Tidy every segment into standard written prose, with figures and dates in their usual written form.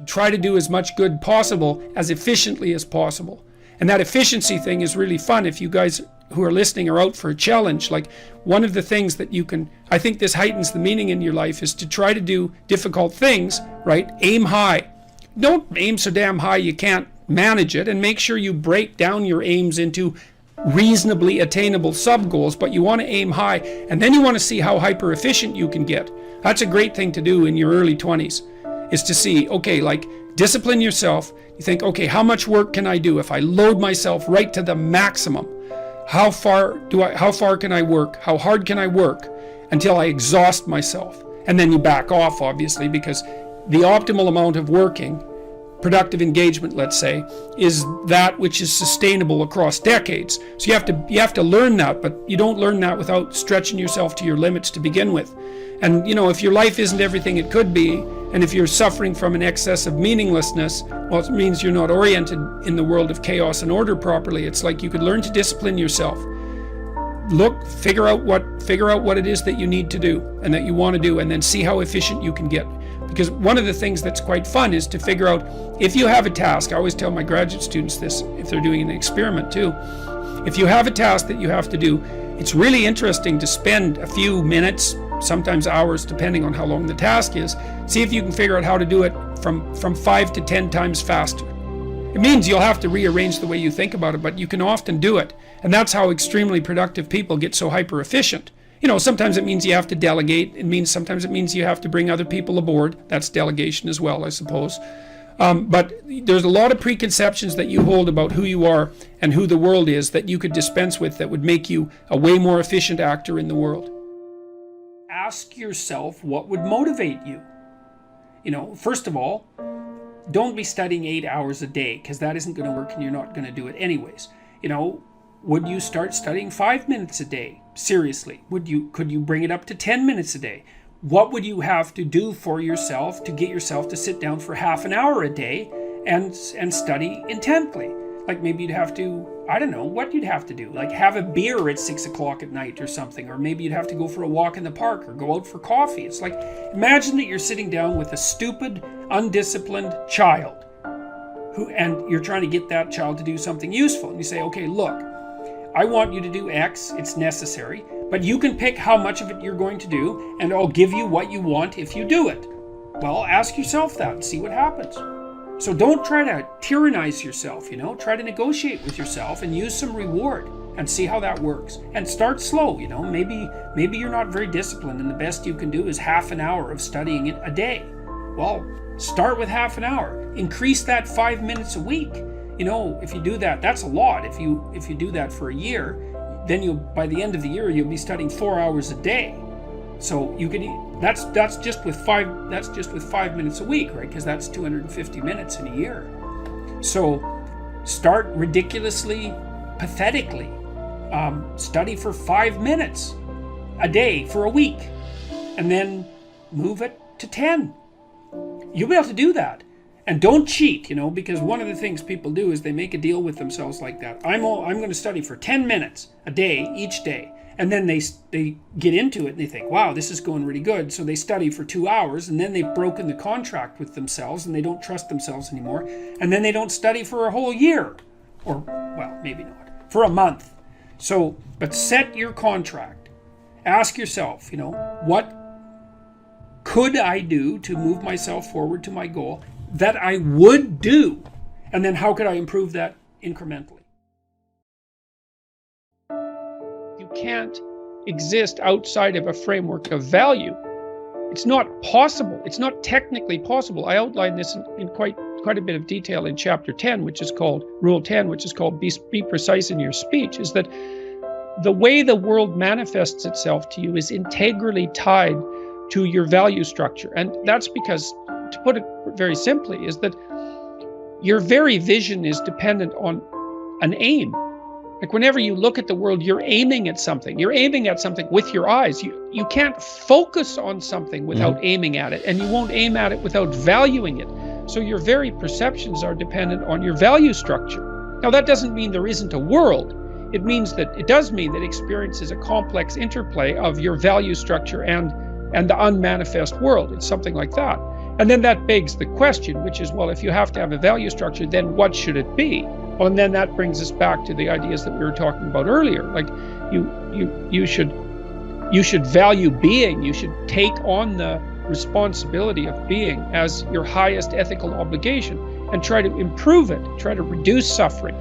try to do as much good possible as efficiently as possible. And that efficiency thing is really fun. If you guys who are listening are out for a challenge, like one of the things that you can, I think this heightens the meaning in your life, is to try to do difficult things, right? Aim high. Don't aim so damn high you can't manage it, and make sure you break down your aims into reasonably attainable sub goals, but you want to aim high, and then you want to see how hyper efficient you can get. That's a great thing to do in your early 20s, is to see, okay, like discipline yourself. You think, okay, how much work can I do if I load myself right to the maximum? How far can I work? How hard can I work until I exhaust myself? And then you back off, obviously, because the optimal amount of working, productive engagement, let's say, is that which is sustainable across decades. So you have to learn that, but you don't learn that without stretching yourself to your limits to begin with. And if your life isn't everything it could be, and if you're suffering from an excess of meaninglessness, well, it means you're not oriented in the world of chaos and order properly. It's like you could learn to discipline yourself. Figure out what it is that you need to do and that you want to do, and then see how efficient you can get. Because one of the things that's quite fun is to figure out, if you have a task, I always tell my graduate students this if they're doing an experiment too, if you have a task that you have to do, it's really interesting to spend a few minutes, sometimes hours, depending on how long the task is, see if you can figure out how to do it from 5 to 10 times faster. It means you'll have to rearrange the way you think about it, but you can often do it. And that's how extremely productive people get so hyper efficient. Sometimes it means you have to delegate. Sometimes it means you have to bring other people aboard. That's delegation as well, I suppose. But there's a lot of preconceptions that you hold about who you are and who the world is that you could dispense with, that would make you a way more efficient actor in the world. Ask yourself what would motivate you. First of all, don't be studying 8 hours a day, because that isn't going to work and you're not going to do it anyways. Would you start studying 5 minutes a day? Seriously, could you bring it up to 10 minutes a day? What would you have to do for yourself to get yourself to sit down for half an hour a day and study intently? Like maybe you'd have to, I don't know what you'd have to do, like have a beer at 6 o'clock at night or something, or maybe you'd have to go for a walk in the park or go out for coffee. It's like, imagine that you're sitting down with a stupid, undisciplined child and you're trying to get that child to do something useful. And you say, okay, look, I want you to do X, it's necessary, but you can pick how much of it you're going to do, and I'll give you what you want if you do it. Well, ask yourself that and see what happens. So don't try to tyrannize yourself, try to negotiate with yourself and use some reward and see how that works. And start slow, maybe you're not very disciplined and the best you can do is half an hour of studying it a day. Well, start with half an hour. Increase that 5 minutes a week. If you do that, that's a lot. If you do that for a year, then by the end of the year you'll be studying 4 hours a day. So you can that's just with 5 minutes a week, right? Because that's 250 minutes in a year. So start ridiculously, pathetically. Study for 5 minutes a day for a week, and then move it to 10. You'll be able to do that. And don't cheat, because one of the things people do is they make a deal with themselves like that. I'm going to study for 10 minutes a day, each day. And then they get into it and they think, wow, this is going really good. So they study for 2 hours, and then they've broken the contract with themselves and they don't trust themselves anymore. And then they don't study for a whole year. Or, well, maybe not. For a month. But set your contract. Ask yourself, what could I do to move myself forward to my goal that I would do, and then how could I improve that incrementally? You can't exist outside of a framework of value. It's not possible. It's not technically possible. I outlined this in quite a bit of detail in chapter 10, which is called Rule 10, which is called be precise in your speech, is that the way the world manifests itself to you is integrally tied to your value structure. And that's because, to put it very simply, is that your very vision is dependent on an aim. Like whenever you look at the world, you're aiming at something. You're aiming at something with your eyes. You can't focus on something without aiming at it, and you won't aim at it without valuing it. So your very perceptions are dependent on your value structure. Now that doesn't mean there isn't a world. It does mean that experience is a complex interplay of your value structure and the unmanifest world. It's something like that. And then that begs the question, which is, well, if you have to have a value structure, then what should it be? Well, and then that brings us back to the ideas that we were talking about earlier. Like you should value being. You should take on the responsibility of being as your highest ethical obligation and try to improve it, try to reduce suffering,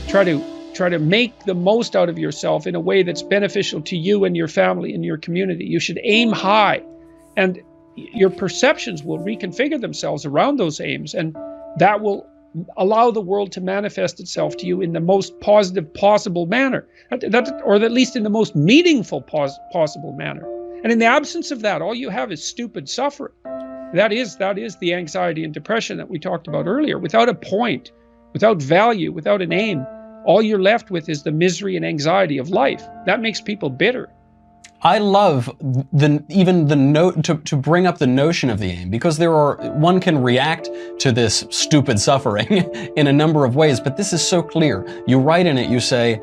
try to make the most out of yourself in a way that's beneficial to you and your family and your community. You should aim high, and your perceptions will reconfigure themselves around those aims, and that will allow the world to manifest itself to you in the most positive possible manner, or at least in the most meaningful possible manner. And in the absence of that, all you have is stupid suffering. That is the anxiety and depression that we talked about earlier. Without a point, without value, without an aim, all you're left with is the misery and anxiety of life. That makes people bitter. I love to bring up the notion of the aim, because one can react to this stupid suffering in a number of ways, but this is so clear. You write in it, you say,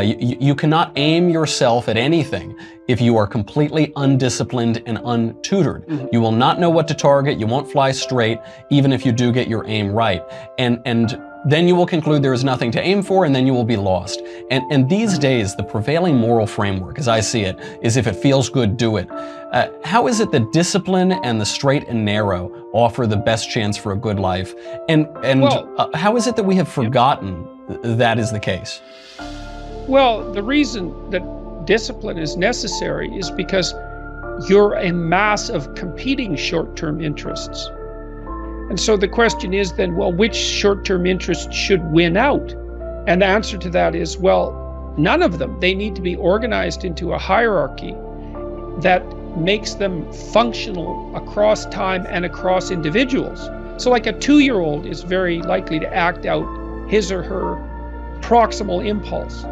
you cannot aim yourself at anything if you are completely undisciplined and untutored. Mm-hmm. You will not know what to target, you won't fly straight, even if you do get your aim right. And then you will conclude there is nothing to aim for, and then you will be lost. And these days, the prevailing moral framework, as I see it, is if it feels good, do it. How is it that discipline and the straight and narrow offer the best chance for a good life? And how is it that we have forgotten that is the case? Well, the reason that discipline is necessary is because you're a mass of competing short-term interests. And so the question is then, well, which short-term interests should win out? And the answer to that is, well, none of them. They need to be organized into a hierarchy that makes them functional across time and across individuals. So like a 2-year-old is very likely to act out his or her proximal impulse.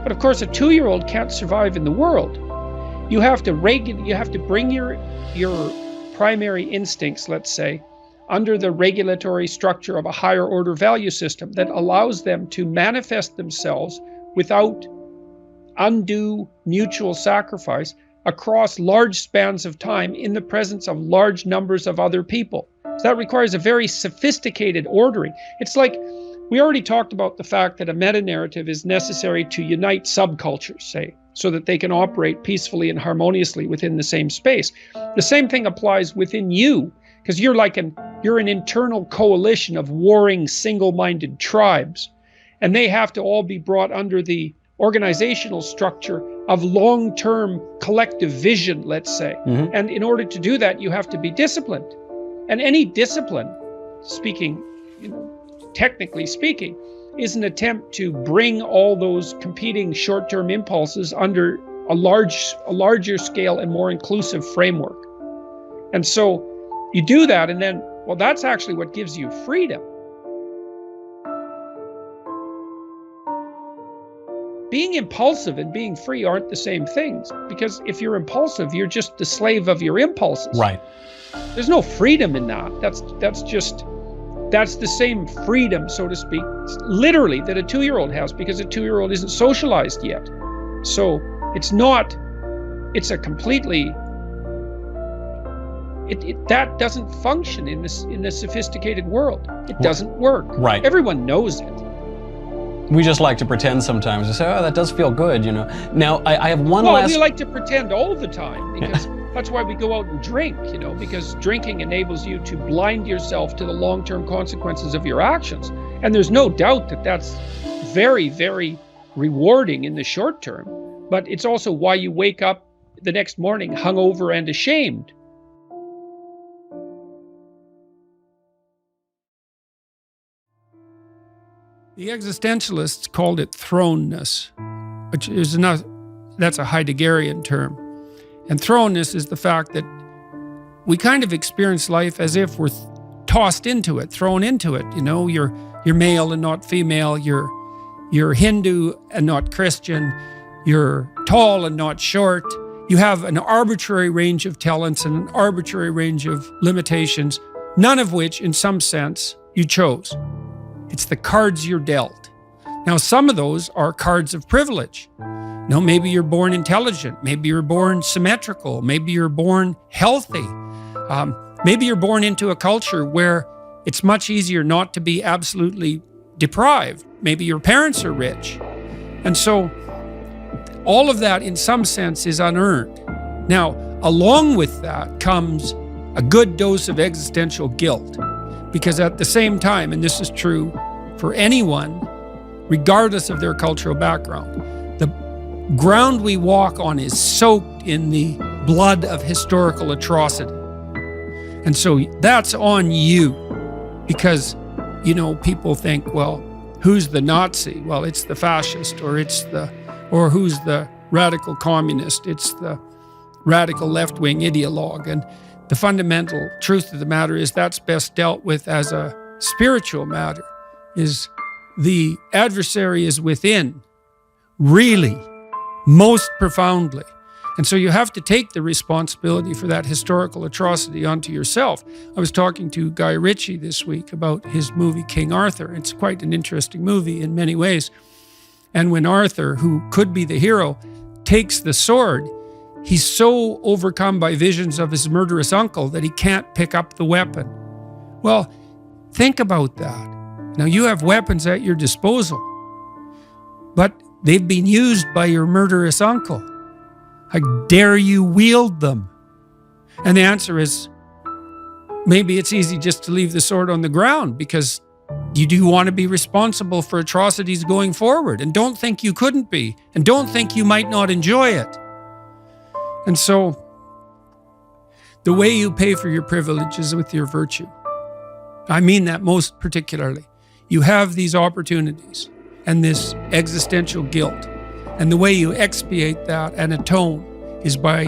But of course, a 2-year-old can't survive in the world. You have to bring your primary instincts, let's say, under the regulatory structure of a higher order value system that allows them to manifest themselves without undue mutual sacrifice across large spans of time in the presence of large numbers of other people. So that requires a very sophisticated ordering. It's like, we already talked about the fact that a meta-narrative is necessary to unite subcultures, say, so that they can operate peacefully and harmoniously within the same space. The same thing applies within you, because you're an internal coalition of warring single-minded tribes, and they have to all be brought under the organizational structure of long-term collective vision, let's say. Mm-hmm. And in order to do that, you have to be disciplined. And any discipline, technically speaking, is an attempt to bring all those competing short-term impulses under a larger scale and more inclusive framework. And so you do that, and then, well, that's actually what gives you freedom. Being impulsive and being free aren't the same things, because if you're impulsive, you're just the slave of your impulses. Right. There's no freedom in that. That's the same freedom, so to speak, literally, that a 2-year-old has, because a 2-year-old isn't socialized yet. So that doesn't function in the sophisticated world. It doesn't work. Right. Everyone knows it. We just like to pretend sometimes and say, oh, that does feel good, Now, I have one last... Well, we like to pretend all the time, because that's why we go out and drink, because drinking enables you to blind yourself to the long-term consequences of your actions. And there's no doubt that that's very, very rewarding in the short term, but it's also why you wake up the next morning hungover and ashamed. The existentialists called it thrownness, which is that's a Heideggerian term. And thrownness is the fact that we kind of experience life as if we're tossed into it, thrown into it. You're male and not female, you're Hindu and not Christian, you're tall and not short. You have an arbitrary range of talents and an arbitrary range of limitations, none of which, in some sense, you chose. It's the cards you're dealt. Now, some of those are cards of privilege. Maybe you're born intelligent. Maybe you're born symmetrical. Maybe you're born healthy. Maybe you're born into a culture where it's much easier not to be absolutely deprived. Maybe your parents are rich. And so all of that in some sense is unearned. Now, along with that comes a good dose of existential guilt, because at the same time, and this is true for anyone, regardless of their cultural background, the ground we walk on is soaked in the blood of historical atrocity. And so that's on you, because, people think, well, who's the Nazi? Well, it's the fascist, or who's the radical communist? It's the radical left-wing ideologue. And the fundamental truth of the matter is that's best dealt with as a spiritual matter, is the adversary is within, really, most profoundly. And so you have to take the responsibility for that historical atrocity onto yourself. I was talking to Guy Ritchie this week about his movie King Arthur. It's quite an interesting movie in many ways. And when Arthur, who could be the hero, takes the sword, he's so overcome by visions of his murderous uncle that he can't pick up the weapon. Well, think about that. Now, you have weapons at your disposal, but they've been used by your murderous uncle. How dare you wield them? And the answer is, maybe it's easy just to leave the sword on the ground, because you do want to be responsible for atrocities going forward. And don't think you couldn't be. And don't think you might not enjoy it. And so, the way you pay for your privilege is with your virtue. I mean that most particularly. You have these opportunities and this existential guilt. And the way you expiate that and atone is by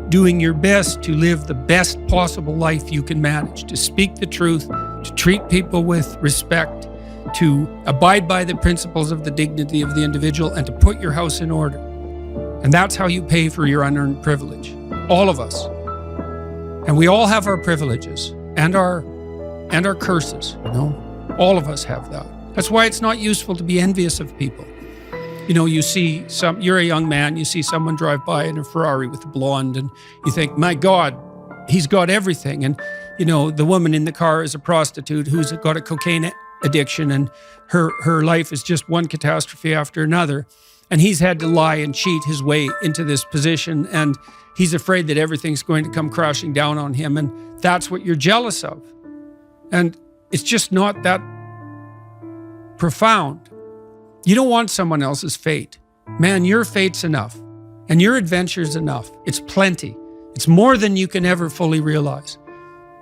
doing your best to live the best possible life you can manage, to speak the truth, to treat people with respect, to abide by the principles of the dignity of the individual, and to put your house in order. And that's how you pay for your unearned privilege. All of us. And we all have our privileges and our curses, All of us have that. That's why it's not useful to be envious of people. You see you're a young man, you see someone drive by in a Ferrari with a blonde, and you think, my God, he's got everything. And, the woman in the car is a prostitute who's got a cocaine addiction, and her life is just one catastrophe after another. And he's had to lie and cheat his way into this position, and he's afraid that everything's going to come crashing down on him, and that's what you're jealous of. And it's just not that profound. You don't want someone else's fate. Man, your fate's enough, and your adventure's enough. It's plenty. It's more than you can ever fully realize.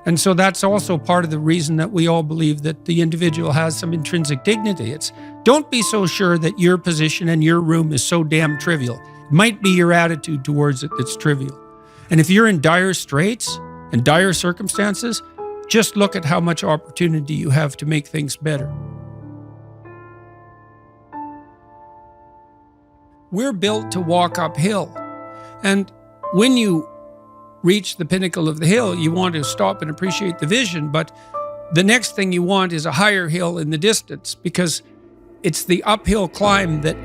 And so that's also part of the reason that we all believe that the individual has some intrinsic dignity. It's, don't be so sure that your position and your room is so damn trivial. It might be your attitude towards it that's trivial. And if you're in dire straits and dire circumstances, just look at how much opportunity you have to make things better. We're built to walk uphill. And when you reach the pinnacle of the hill, you want to stop and appreciate the vision. But the next thing you want is a higher hill in the distance, because it's the uphill climb that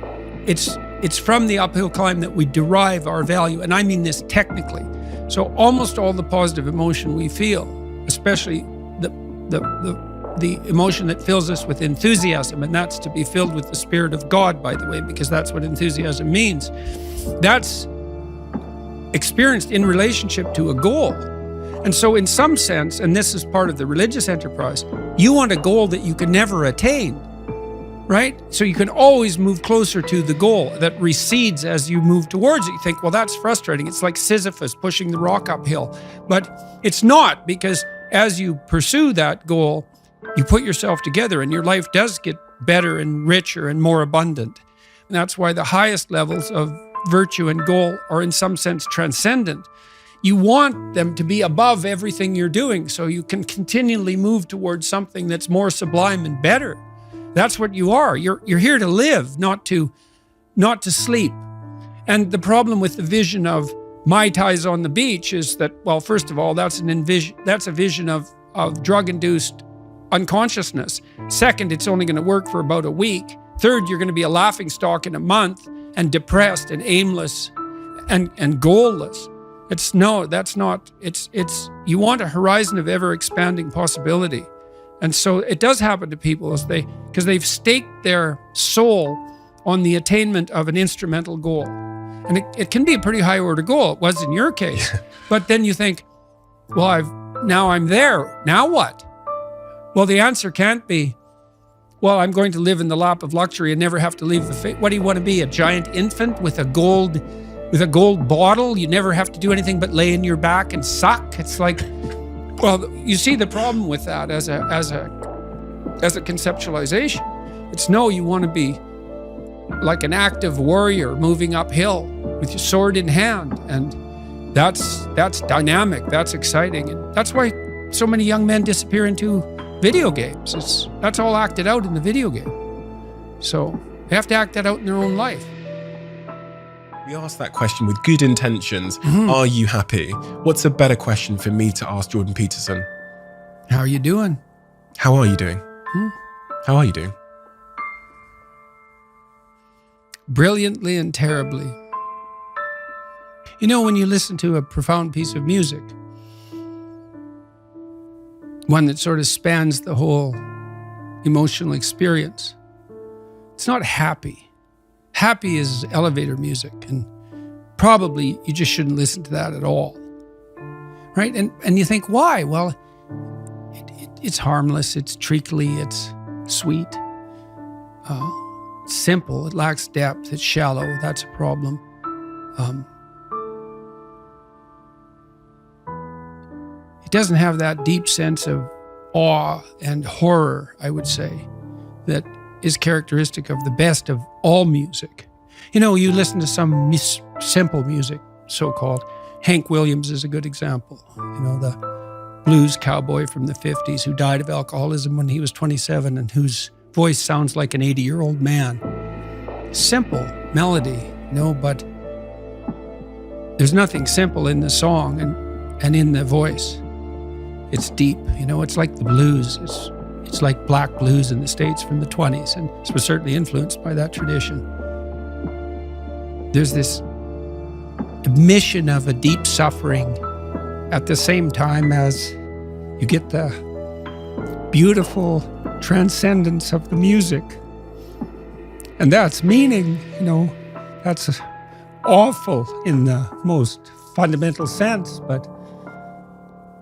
it's from the uphill climb that we derive our value. And I mean this technically. So almost all the positive emotion we feel, especially the emotion that fills us with enthusiasm, and that's to be filled with the Spirit of God, by the way, because that's what enthusiasm means. That's experienced in relationship to a goal. And so in some sense, and this is part of the religious enterprise, you want a goal that you can never attain, right? So you can always move closer to the goal that recedes as you move towards it. You think, well, that's frustrating. It's like Sisyphus pushing the rock uphill. But it's not, because as you pursue that goal, you put yourself together and your life does get better and richer and more abundant. And that's why the highest levels of virtue and goal are in some sense transcendent. You want them to be above everything you're doing so you can continually move towards something that's more sublime and better. That's what you are. You're here to live, not to sleep. And the problem with the vision of Mai Tais on the beach is that, well, first of all, that's a vision of drug-induced unconsciousness. Second, it's only going to work for about a week. Third, you're going to be a laughingstock in a month, and depressed and aimless and goalless. No, that's not. It's you want a horizon of ever expanding possibility. And so it does happen to people because they've staked their soul on the attainment of an instrumental goal. And it can be a pretty high order goal. It was in your case. But then you think, well, now I'm there. Now what? Well, the answer can't be, well, I'm going to live in the lap of luxury and never have to leave what do you want to be? A giant infant with a gold bottle? You never have to do anything but lay in your back and suck. It's like, well, you see the problem with that as a conceptualization. It's no, you want to be like an active warrior moving uphill with your sword in hand, and that's dynamic, that's exciting, and that's why so many young men disappear into video games. That's all acted out in the video game. So they have to act that out in their own life. We asked that question with good intentions. Are you happy? What's a better question for me to ask Jordan Peterson? How are you doing? How are you doing? How are you doing? Brilliantly and terribly. You know, when you listen to a profound piece of music, one that sort of spans the whole emotional experience, it's not happy. Happy is elevator music, and probably you just shouldn't listen to that at all, right? And you think, why? Well, it's harmless, it's treacly, it's sweet, it's simple, it lacks depth, it's shallow, that's a problem. It doesn't have that deep sense of awe and horror, I would say, that is characteristic of the best of all music. You know, you listen to some simple music, so-called. Hank Williams is a good example. You know, the blues cowboy from the 50s who died of alcoholism when he was 27 and whose voice sounds like an 80-year-old man. Simple melody, you know, but there's nothing simple in the song and in the voice. It's deep, you know, it's like the blues. It's like black blues in the States from the 20s, and it was certainly influenced by that tradition. There's this admission of a deep suffering at the same time as you get the beautiful transcendence of the music. And that's meaning, you know, that's awful in the most fundamental sense, but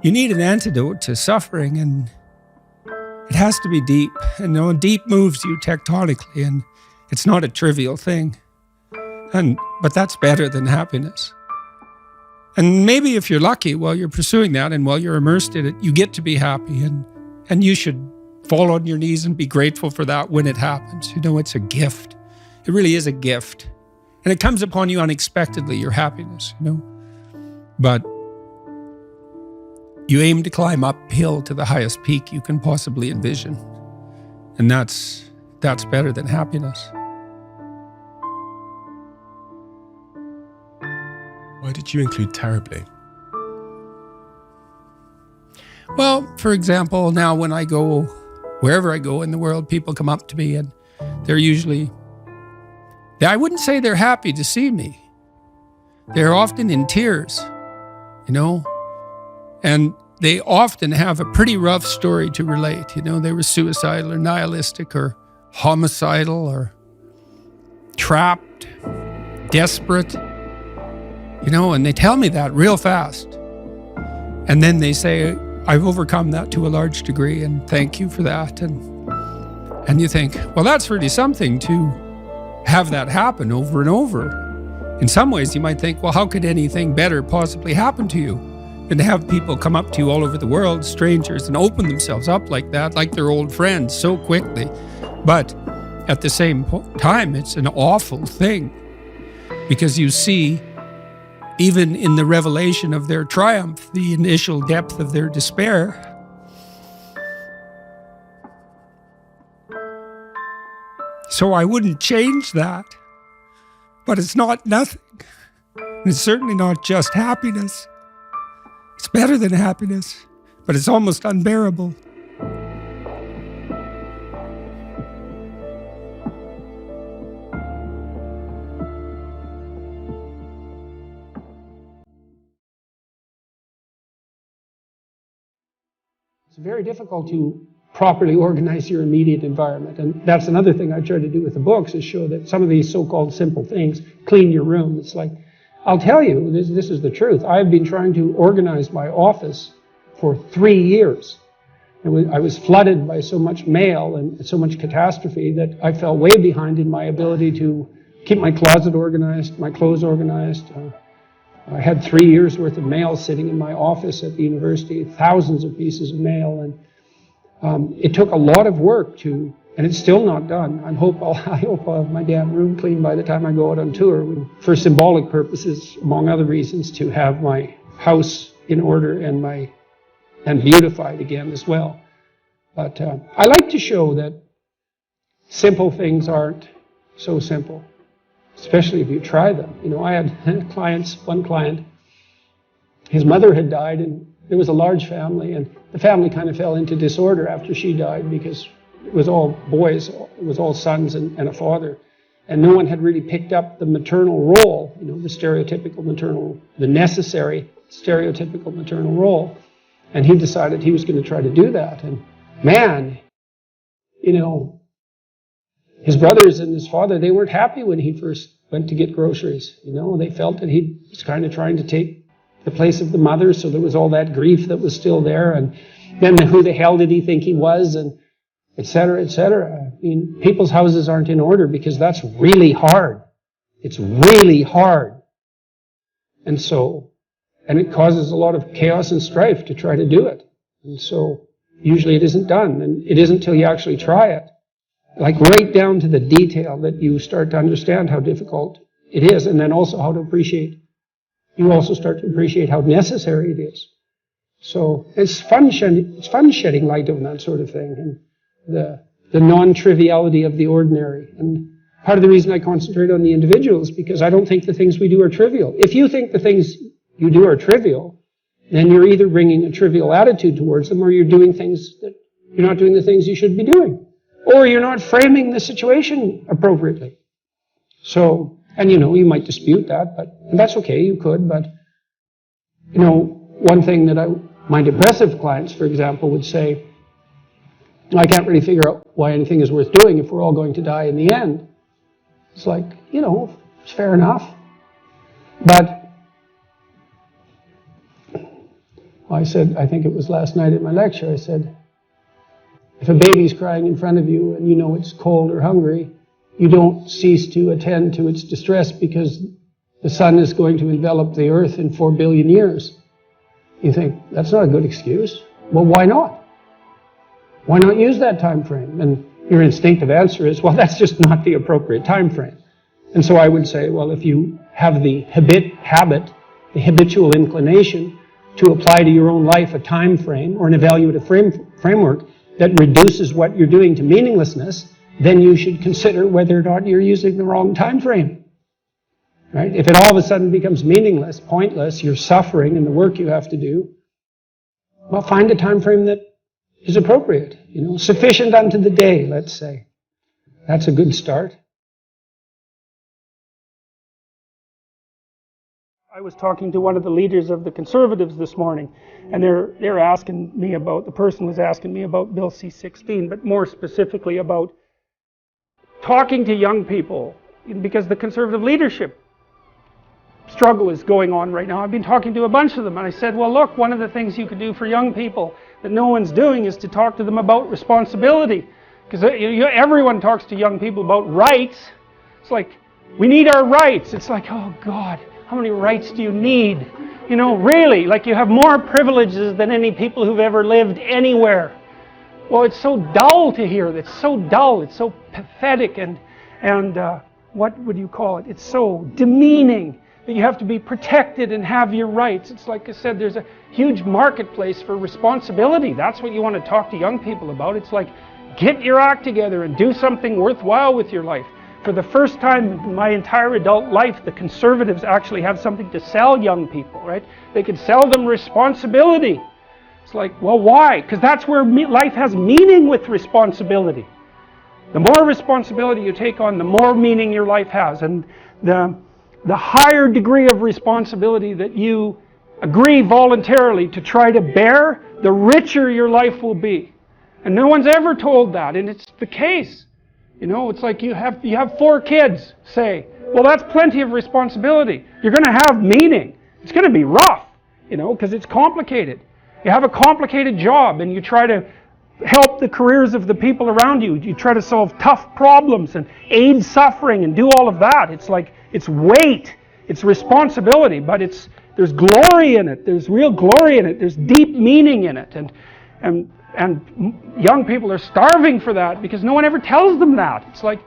you need an antidote to suffering, and it has to be deep, and you know, deep moves you tectonically, and it's not a trivial thing. But that's better than happiness. And maybe if you're lucky while you're pursuing that and while you're immersed in it, you get to be happy, and you should fall on your knees and be grateful for that when it happens. You know, it's a gift. It really is a gift. And it comes upon you unexpectedly, your happiness, you know. But you aim to climb uphill to the highest peak you can possibly envision. And that's better than happiness. Why did you include terribly? Well, for example, now when I go, wherever I go in the world, people come up to me and they're usually, I wouldn't say they're happy to see me. They're often in tears, you know, and they often have a pretty rough story to relate. You know, they were suicidal or nihilistic or homicidal or trapped, desperate, you know, and they tell me that real fast. And then they say, I've overcome that to a large degree, and thank you for that. And you think, well, that's really something to have that happen over and over. In some ways, you might think, well, how could anything better possibly happen to you than to have people come up to you all over the world, strangers, and open themselves up like that, like they're old friends so quickly. But at the same time, it's an awful thing, because you see, even in the revelation of their triumph, the initial depth of their despair. So I wouldn't change that. But it's not nothing. It's certainly not just happiness. It's better than happiness, but it's almost unbearable. It's very difficult to properly organize your immediate environment. And that's another thing I try to do with the books, is show that some of these so-called simple things, clean your room. It's like, I'll tell you, this is the truth. I've been trying to organize my office for 3 years. I was flooded by so much mail and so much catastrophe that I fell way behind in my ability to keep my closet organized, my clothes organized. I had 3 years worth of mail sitting in my office at the university, thousands of pieces of mail, and it took a lot of work to, and it's still not done. I hope I'll have my damn room clean by the time I go out on tour, for symbolic purposes, among other reasons, to have my house in order and beautified again as well. But I like to show that simple things aren't so simple, especially if you try them. You know, I had one client, his mother had died, and it was a large family, and the family kind of fell into disorder after she died because it was all boys, it was all sons and a father. And no one had really picked up the maternal role, you know, the stereotypical maternal, the necessary stereotypical maternal role. And he decided he was going to try to do that. And man, you know, his brothers and his father, they weren't happy when he first went to get groceries. You know, they felt that he was kind of trying to take the place of the mother, so there was all that grief that was still there. And then who the hell did he think he was, and et cetera, et cetera. I mean, people's houses aren't in order because that's really hard. It's really hard. And it causes a lot of chaos and strife to try to do it. And so usually it isn't done, and it isn't till you actually try it, like right down to the detail, that you start to understand how difficult it is, and then also how to appreciate. You also start to appreciate how necessary it is. So it's fun shedding light on that sort of thing, and the non-triviality of the ordinary. And part of the reason I concentrate on the individual is because I don't think the things we do are trivial. If you think the things you do are trivial, then you're either bringing a trivial attitude towards them, or you're doing things that you're not doing the things you should be doing, or you're not framing the situation appropriately. So, and you know, you might dispute that, and that's okay, you could, but you know, one thing that my depressive clients, for example, would say, I can't really figure out why anything is worth doing if we're all going to die in the end. It's like, you know, it's fair enough. But I said, I think it was last night at my lecture, I said, if a baby's crying in front of you and you know it's cold or hungry, you don't cease to attend to its distress because the sun is going to envelop the earth in 4 billion years. You think, that's not a good excuse. Well, why not? Why not use that time frame? And your instinctive answer is, well, that's just not the appropriate time frame. And so I would say, well, if you have the habit, the habitual inclination to apply to your own life a time frame or an evaluative framework that reduces what you're doing to meaninglessness, then you should consider whether or not you're using the wrong time frame. Right? If it all of a sudden becomes meaningless, pointless, you're suffering in the work you have to do, well, find a time frame that is appropriate, you know, sufficient unto the day, let's say. That's a good start. I was talking to one of the leaders of the Conservatives this morning, and they're asking me about, the person was asking me about Bill C-16, but more specifically about talking to young people, because the Conservative leadership struggle is going on right now. I've been talking to a bunch of them, and I said, well, look, one of the things you could do for young people that no one's doing is to talk to them about responsibility. Because everyone talks to young people about rights. It's like, we need our rights. It's like, oh God, how many rights do you need? You know, really, like you have more privileges than any people who've ever lived anywhere. Well, it's so dull to hear that. It's so dull. It's so pathetic and what would you call it? It's so demeaning that you have to be protected and have your rights. It's like I said, there's a huge marketplace for responsibility. That's what you want to talk to young people about. It's like, get your act together and do something worthwhile with your life. For the first time in my entire adult life, the Conservatives actually have something to sell young people, right? They can sell them responsibility. It's like, well, why? Because that's where life has meaning with responsibility. The more responsibility you take on, the more meaning your life has. And the higher degree of responsibility that you agree voluntarily to try to bear, the richer your life will be. And no one's ever told that, and it's the case. You know, it's like you have 4 kids, say. Well, that's plenty of responsibility. You're going to have meaning. It's going to be rough, you know, because it's complicated. You have a complicated job, and you try to help the careers of the people around you. You try to solve tough problems and aid suffering and do all of that. It's like, it's weight, it's responsibility, but there's glory in it. There's real glory in it. There's deep meaning in it. And young people are starving for that because no one ever tells them that. It's like,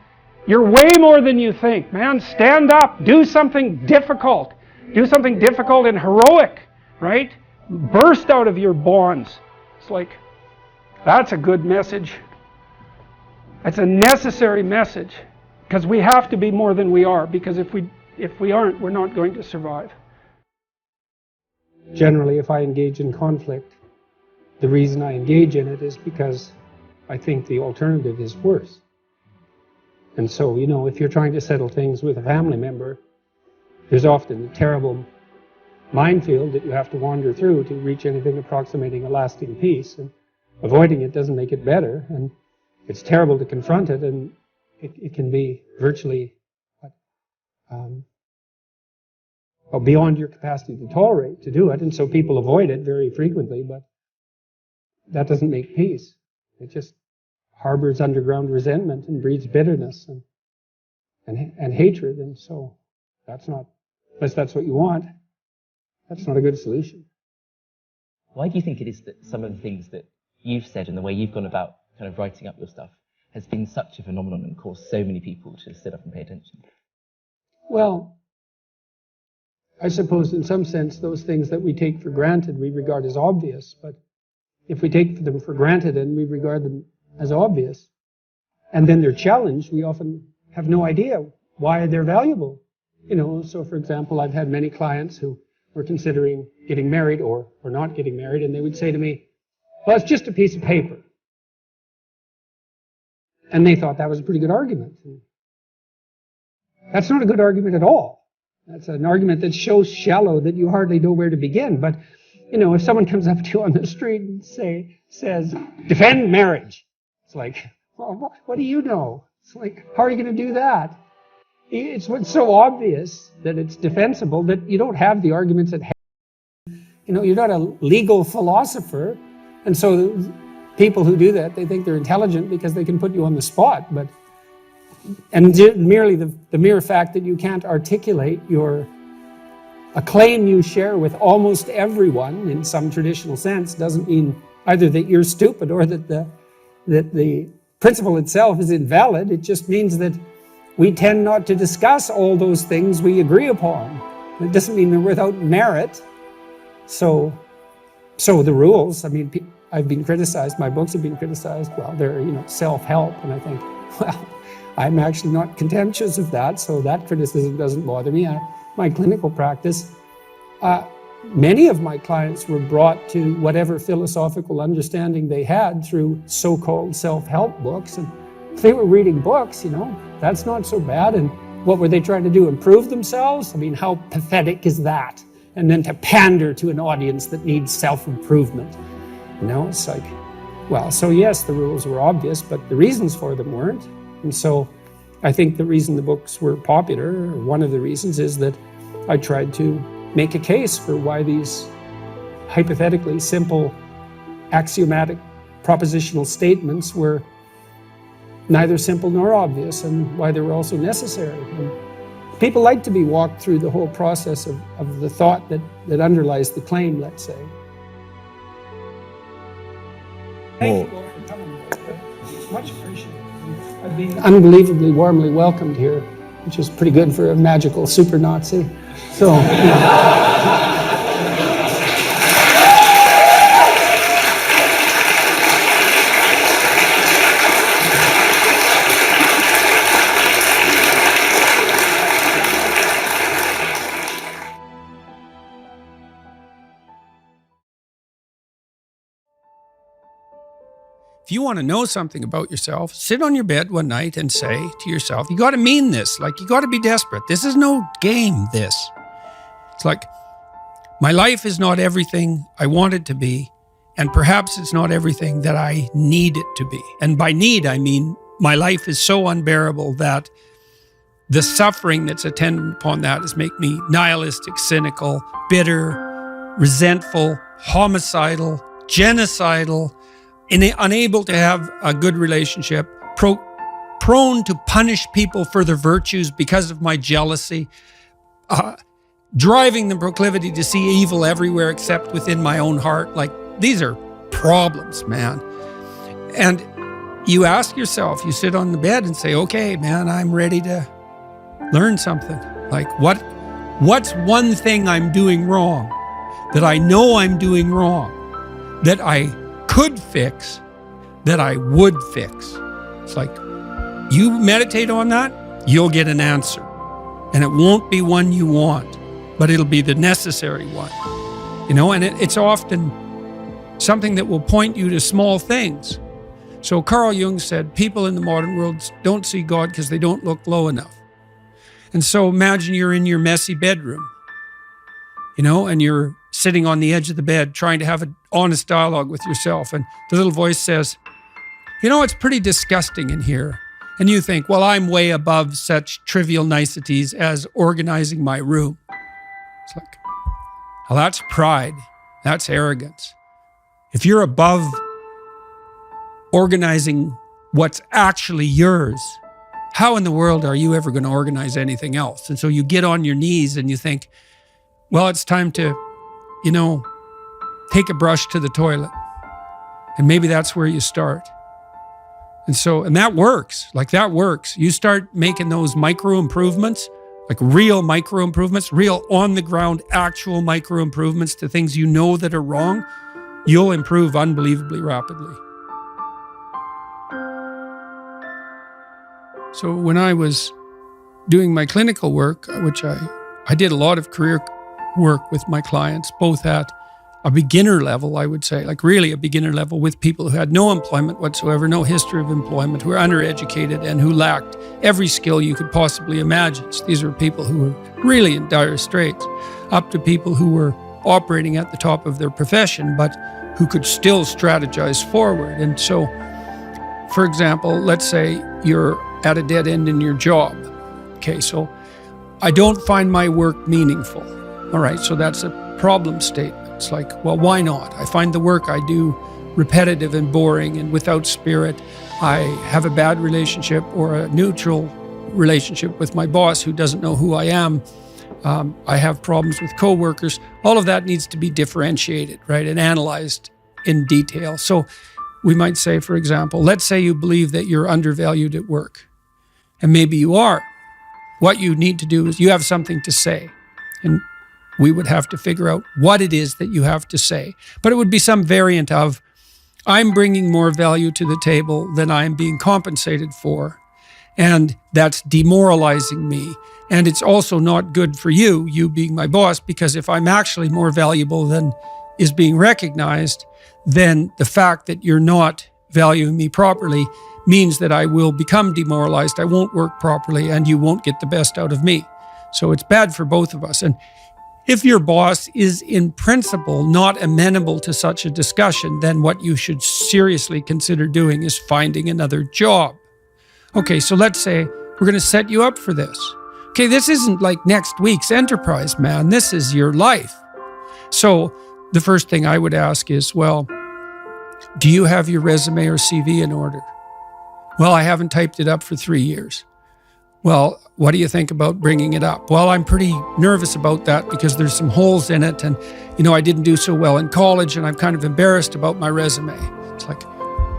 you're way more than you think, man. Stand up. Do something difficult. Do something difficult and heroic, right? Burst out of your bonds. It's like, that's a good message. It's a necessary message because we have to be more than we are, because if we aren't, we're not going to survive. Generally, if I engage in conflict, the reason I engage in it is because I think the alternative is worse. And so, you know, if you're trying to settle things with a family member, there's often a terrible minefield that you have to wander through to reach anything approximating a lasting peace. And avoiding it doesn't make it better. And it's terrible to confront it, and it can be virtually beyond your capacity to tolerate to do it. And so people avoid it very frequently, but that doesn't make peace. It just harbors underground resentment and breeds bitterness and hatred. And so that's not, unless that's what you want, that's not a good solution. Why do you think it is that some of the things that you've said and the way you've gone about kind of writing up your stuff has been such a phenomenon and caused so many people to sit up and pay attention? Well, I suppose in some sense those things that we take for granted we regard as obvious, but if we take them for granted and we regard them as obvious, and then they're challenged, we often have no idea why they're valuable. You know, so for example, I've had many clients who were considering getting married or not getting married, and they would say to me, well, it's just a piece of paper. And they thought that was a pretty good argument. That's not a good argument at all. That's an argument that's so shallow that you hardly know where to begin. But, you know, if someone comes up to you on the street and says, defend marriage, it's like, well, what do you know? It's like, how are you going to do that? It's so obvious that it's defensible that you don't have the arguments at hand. You know, you're not a legal philosopher. And so people who do that, they think they're intelligent because they can put you on the spot. And merely the mere fact that you can't articulate a claim you share with almost everyone in some traditional sense doesn't mean either that you're stupid or that the principle itself is invalid. It just means that we tend not to discuss all those things we agree upon. It doesn't mean they're without merit. So the rules, I mean, I've been criticized, my books have been criticized, well, they're, you know, self-help, and I think, well, I'm actually not contemptuous of that, so that criticism doesn't bother me. My clinical practice, many of my clients were brought to whatever philosophical understanding they had through so-called self-help books, and if they were reading books, you know, that's not so bad. And what were they trying to do, improve themselves? I mean, how pathetic is that? And then to pander to an audience that needs self-improvement. You know, it's like, well, so yes, the rules were obvious, but the reasons for them weren't. And so I think the reason the books were popular, or one of the reasons, is that I tried to make a case for why these hypothetically simple, axiomatic, propositional statements were neither simple nor obvious, and why they were also necessary. And people like to be walked through the whole process of the thought that underlies the claim, let's say. Thank you all for coming. It's much appreciated. I've been unbelievably warmly welcomed here, which is pretty good for a magical super Nazi. So, if you want to know something about yourself, sit on your bed one night and say to yourself, you got to mean this. Like, you got to be desperate. This is no game, this. It's like, my life is not everything I want it to be, And perhaps it's not everything that I need it to be. And by need, I mean my life is so unbearable that the suffering that's attendant upon that is make me nihilistic, cynical, bitter, resentful, homicidal, genocidal, unable to have a good relationship, prone to punish people for their virtues because of my jealousy, driving the proclivity to see evil everywhere except within my own heart. Like, these are problems, man. And you ask yourself, you sit on the bed and say, okay, man, I'm ready to learn something. Like, what's one thing I'm doing wrong that I know I'm doing wrong that I could fix, that I would fix? It's like, you meditate on that, you'll get an answer. And it won't be one you want, but it'll be the necessary one. You know, and it's often something that will point you to small things. So Carl Jung said, people in the modern world don't see God because they don't look low enough. And so imagine you're in your messy bedroom, you know, and you're sitting on the edge of the bed trying to have an honest dialogue with yourself. And the little voice says, you know, it's pretty disgusting in here. And you think, well, I'm way above such trivial niceties as organizing my room. It's like, well, that's pride. That's arrogance. If you're above organizing what's actually yours, how in the world are you ever going to organize anything else? And so you get on your knees and you think, well, it's time to, you know, take a brush to the toilet. And maybe that's where you start. And that works. Like, that works. You start making those micro improvements, like real micro improvements, real on the ground, actual micro improvements to things you know that are wrong, you'll improve unbelievably rapidly. So when I was doing my clinical work, which I did a lot of career work with my clients, both at a beginner level, I would say, like really a beginner level, with people who had no employment whatsoever, no history of employment, who were undereducated and who lacked every skill you could possibly imagine. So these were people who were really in dire straits, up to people who were operating at the top of their profession, but who could still strategize forward. And so, for example, let's say you're at a dead end in your job. Okay, so I don't find my work meaningful. All right, so that's a problem statement. It's like, well, why not? I find the work I do repetitive and boring and without spirit. I have a bad relationship or a neutral relationship with my boss who doesn't know who I am. I have problems with coworkers. All of that needs to be differentiated, right, and analyzed in detail. So we might say, for example, let's say you believe that you're undervalued at work, and maybe you are. What you need to do is you have something to say, and we would have to figure out what it is that you have to say. But it would be some variant of, I'm bringing more value to the table than I'm being compensated for, and that's demoralizing me. And it's also not good for you being my boss, because if I'm actually more valuable than is being recognized, then the fact that you're not valuing me properly means that I will become demoralized, I won't work properly, and you won't get the best out of me. So it's bad for both of us. And if your boss is in principle not amenable to such a discussion, then what you should seriously consider doing is finding another job. Okay, so let's say we're going to set you up for this. Okay, this isn't like next week's enterprise, man. This is your life. So the first thing I would ask is, well, do you have your resume or CV in order? Well, I haven't typed it up for 3 years. Well, what do you think about bringing it up? Well, I'm pretty nervous about that because there's some holes in it, and I didn't do so well in college, and I'm kind of embarrassed about my resume. It's like,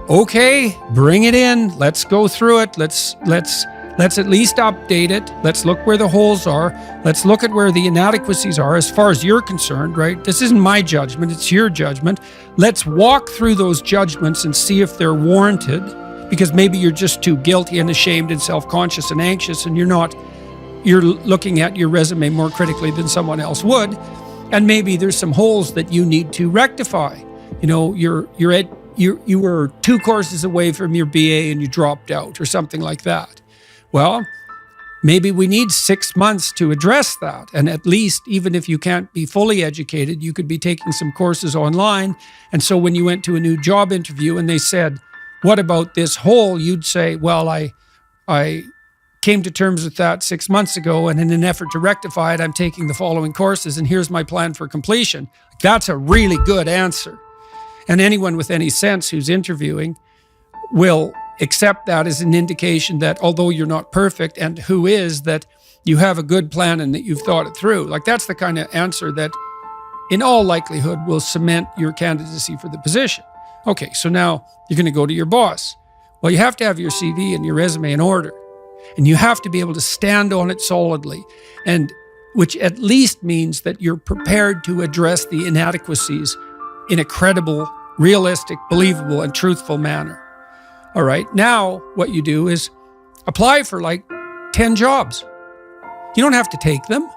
okay, bring it in. Let's go through it. Let's at least update it. Let's look where the holes are. Let's look at where the inadequacies are as far as you're concerned, right? This isn't my judgment, it's your judgment. Let's walk through those judgments and see if they're warranted, because maybe you're just too guilty and ashamed and self-conscious and anxious, and you're looking at your resume more critically than someone else would. And maybe there's some holes that you need to rectify. You were 2 courses away from your BA and you dropped out or something like that. Well, maybe we need 6 months to address that. And at least, even if you can't be fully educated, you could be taking some courses online. And so when you went to a new job interview and they said, what about this hole? You'd say, well, I came to terms with that 6 months ago, and in an effort to rectify it, I'm taking the following courses, and here's my plan for completion. That's a really good answer. And anyone with any sense who's interviewing will accept that as an indication that although you're not perfect, and who is, that you have a good plan and that you've thought it through. Like, that's the kind of answer that in all likelihood will cement your candidacy for the position. Okay, so now you're going to go to your boss. Well, you have to have your CV and your resume in order, and you have to be able to stand on it solidly, and which at least means that you're prepared to address the inadequacies in a credible, realistic, believable, and truthful manner. All right, now what you do is apply for like 10 jobs. You don't have to take them,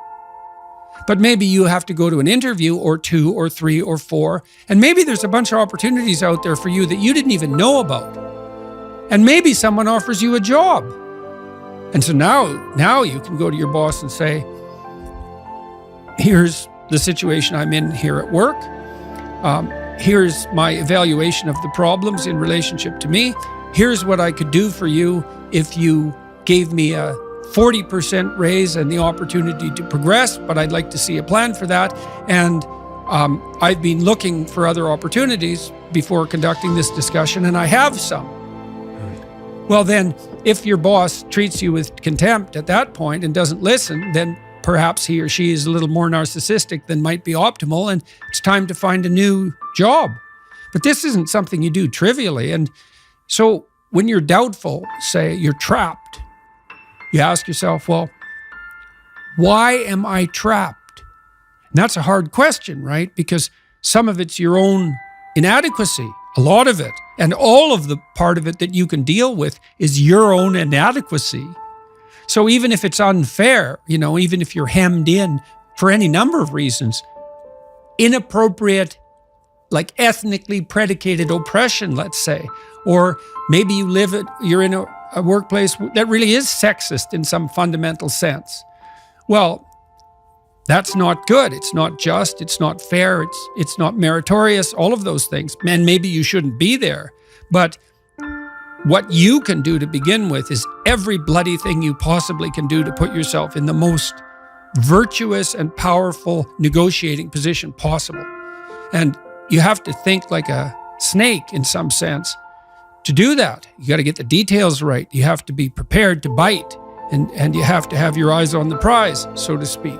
but maybe you have to go to an interview or 2 or 3 or 4, and maybe there's a bunch of opportunities out there for you that you didn't even know about. And maybe someone offers you a job. And so now you can go to your boss and say, here's the situation I'm in here at work. Here's my evaluation of the problems in relationship to me. Here's what I could do for you if you gave me a 40% raise and the opportunity to progress, but I'd like to see a plan for that. And I've been looking for other opportunities before conducting this discussion, and I have some. Well, then, if your boss treats you with contempt at that point and doesn't listen, then perhaps he or she is a little more narcissistic than might be optimal, and it's time to find a new job. But this isn't something you do trivially. And so when you're doubtful, say you're trapped, you ask yourself, well, why am I trapped? And that's a hard question, right? Because some of it's your own inadequacy, a lot of it. And all of the part of it that you can deal with is your own inadequacy. So even if it's unfair, even if you're hemmed in for any number of reasons, inappropriate, like ethnically predicated oppression, let's say, or maybe you're in a workplace that really is sexist in some fundamental sense. Well, that's not good. It's not just, it's not fair, it's not meritorious, all of those things. And maybe you shouldn't be there. But what you can do to begin with is every bloody thing you possibly can do to put yourself in the most virtuous and powerful negotiating position possible. And you have to think like a snake in some sense to do that. You got to get the details right. You have to be prepared to bite, and you have to have your eyes on the prize, so to speak.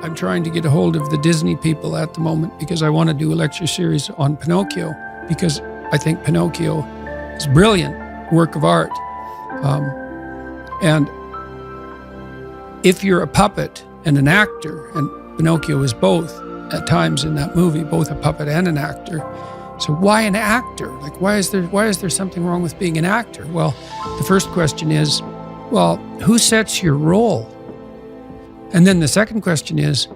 I'm trying to get a hold of the Disney people at the moment because I want to do a lecture series on Pinocchio, because I think Pinocchio is a brilliant work of art. And if you're a puppet and an actor, and Pinocchio is both at times in that movie, both a puppet and an actor. So why an actor? Like, why is there something wrong with being an actor? Well, the first question is, well, who sets your role? And then the second question is,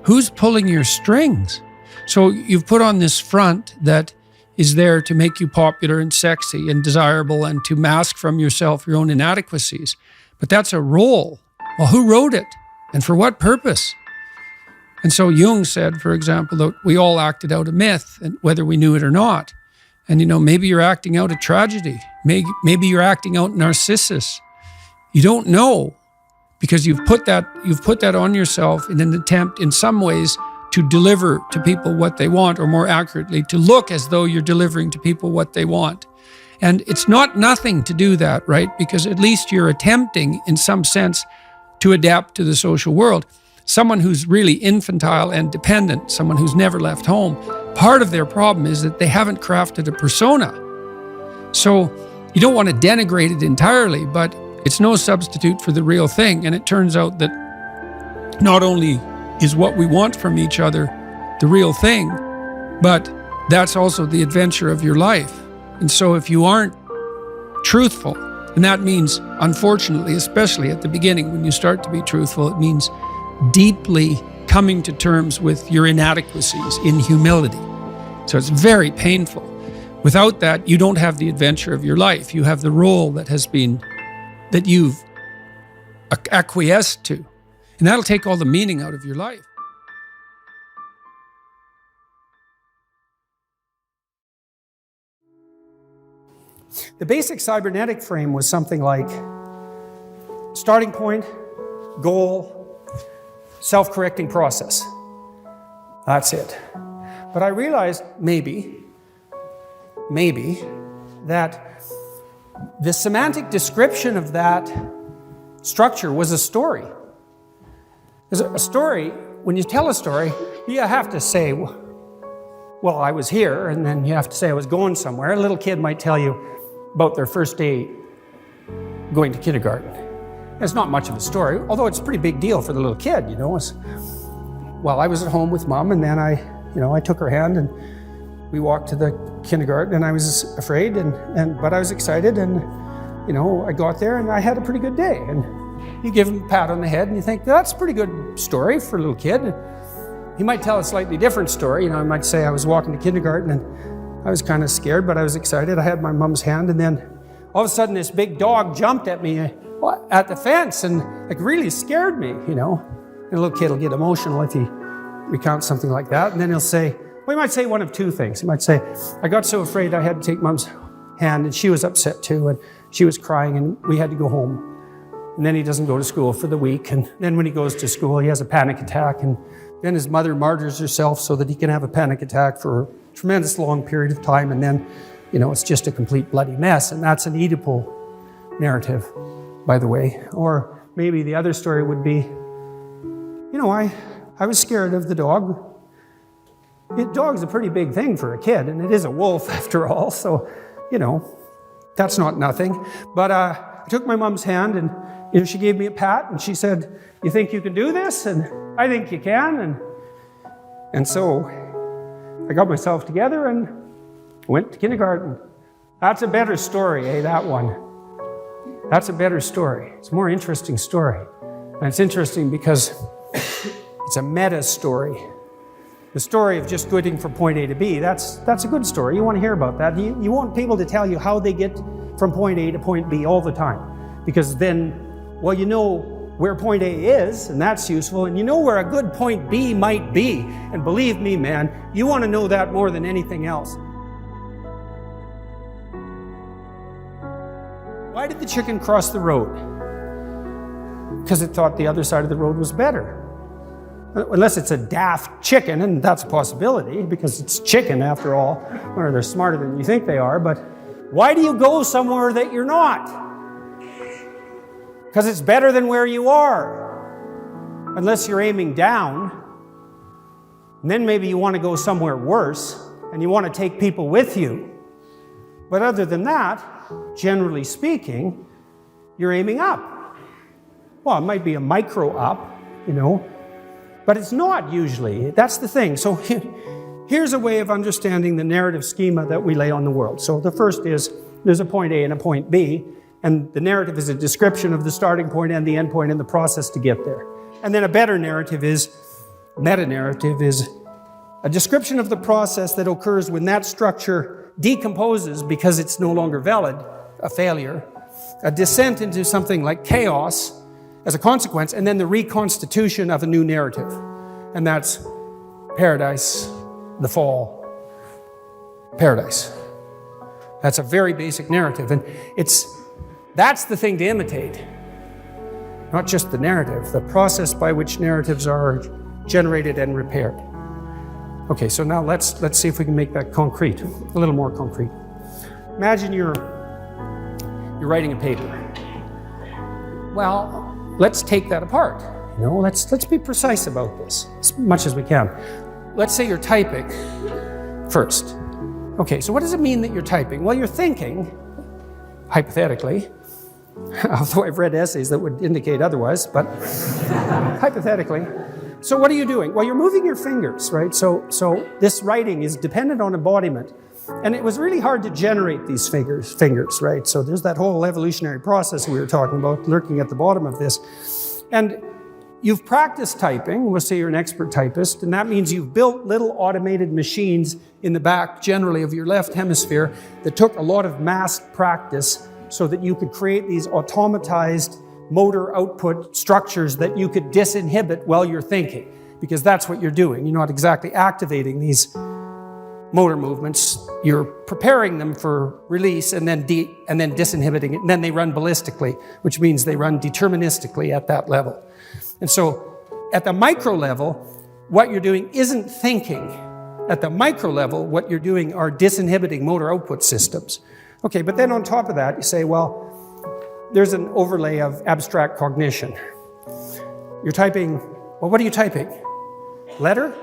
who's pulling your strings? So you've put on this front that is there to make you popular and sexy and desirable and to mask from yourself your own inadequacies. But that's a role. Well, who wrote it? And for what purpose? And so Jung said, for example, that we all acted out a myth, and whether we knew it or not. And maybe you're acting out a tragedy. Maybe you're acting out Narcissus. You don't know, because you've put that on yourself in an attempt, in some ways, to deliver to people what they want, or more accurately, to look as though you're delivering to people what they want. And it's not nothing to do that, right? Because at least you're attempting, in some sense, to adapt to the social world. Someone who's really infantile and dependent, someone who's never left home, part of their problem is that they haven't crafted a persona. So you don't want to denigrate it entirely, but it's no substitute for the real thing. And it turns out that not only is what we want from each other the real thing, but that's also the adventure of your life. And so if you aren't truthful, and that means, unfortunately, especially at the beginning, when you start to be truthful, it means deeply coming to terms with your inadequacies in humility. So it's very painful. Without that, you don't have the adventure of your life. You have the role that you've acquiesced to. And that'll take all the meaning out of your life. The basic cybernetic frame was something like starting point, goal, self-correcting process. That's it. But I realized maybe, that the semantic description of that structure was a story. Because a story, when you tell a story, you have to say, well, I was here, and then you have to say I was going somewhere. A little kid might tell you about their first day going to kindergarten. It's not much of a story, although it's a pretty big deal for the little kid, you know. Well, I was at home with Mom, and then I took her hand, and we walked to the kindergarten, and I was afraid, but I was excited, and, I got there, and I had a pretty good day. And you give him a pat on the head, and you think, that's a pretty good story for a little kid. He might tell a slightly different story. I might say I was walking to kindergarten, and I was kind of scared, but I was excited. I had my mom's hand, and then all of a sudden this big dog jumped at me at the fence and really scared me, And a little kid will get emotional if he recounts something like that. And then he'll say, well, he might say one of two things. He might say, I got so afraid I had to take Mom's hand, and she was upset too, and she was crying, and we had to go home. And then he doesn't go to school for the week, and then when he goes to school, he has a panic attack, and then his mother martyrs herself so that he can have a panic attack for a tremendous long period of time, and then, it's just a complete bloody mess. And that's an Oedipal narrative, by the way. Or maybe the other story would be, I was scared of the dog. A dog's a pretty big thing for a kid, and it is a wolf after all, so, that's not nothing. But I took my mom's hand, and she gave me a pat, and she said, you think you can do this? And I think you can. And so I got myself together and went to kindergarten. That's a better story, that one. That's a better story. It's a more interesting story. And it's interesting because it's a meta story. The story of just getting from point A to B, that's a good story. You want to hear about that. You want people to tell you how they get from point A to point B all the time. Because then, you know where point A is, and that's useful, and you know where a good point B might be. And believe me, man, you want to know that more than anything else. Why did the chicken cross the road? Because it thought the other side of the road was better. Unless it's a daft chicken, and that's a possibility, because it's chicken after all, or they're smarter than you think they are, but why do you go somewhere that you're not? Because it's better than where you are. Unless you're aiming down, and then maybe you want to go somewhere worse, and you want to take people with you. But other than that, generally speaking, you're aiming up. Well, it might be a micro up, but it's not usually. That's the thing. So here's a way of understanding the narrative schema that we lay on the world. So the first is, there's a point A and a point B, and the narrative is a description of the starting point and the end point and the process to get there. And then a better narrative is, meta-narrative is a description of the process that occurs when that structure decomposes because it's no longer valid, a failure, a descent into something like chaos as a consequence, and then the reconstitution of a new narrative. And that's paradise, the fall, paradise. That's a very basic narrative, and that's the thing to imitate. Not just the narrative, the process by which narratives are generated and repaired. Okay, so now let's see if we can make that concrete, a little more concrete. Imagine you're writing a paper. Well, let's take that apart. Let's be precise about this as much as we can. Let's say you're typing first. Okay, so what does it mean that you're typing? Well, you're thinking, hypothetically, although I've read essays that would indicate otherwise, but hypothetically. So what are you doing? Well, you're moving your fingers, right? So this writing is dependent on embodiment. And it was really hard to generate these fingers, right? So there's that whole evolutionary process we were talking about lurking at the bottom of this. And you've practiced typing. We'll say you're an expert typist, and that means you've built little automated machines in the back, generally of your left hemisphere, that took a lot of massed practice so that you could create these automatized motor output structures that you could disinhibit while you're thinking, because that's what you're doing. You're not exactly activating these motor movements. You're preparing them for release and then disinhibiting it, and then they run ballistically, which means they run deterministically at that level. And so at the micro level, what you're doing isn't thinking. At the micro level, what you're doing are disinhibiting motor output systems. Okay, but then on top of that, you say, well, there's an overlay of abstract cognition. You're typing, well, what are you typing? Letter?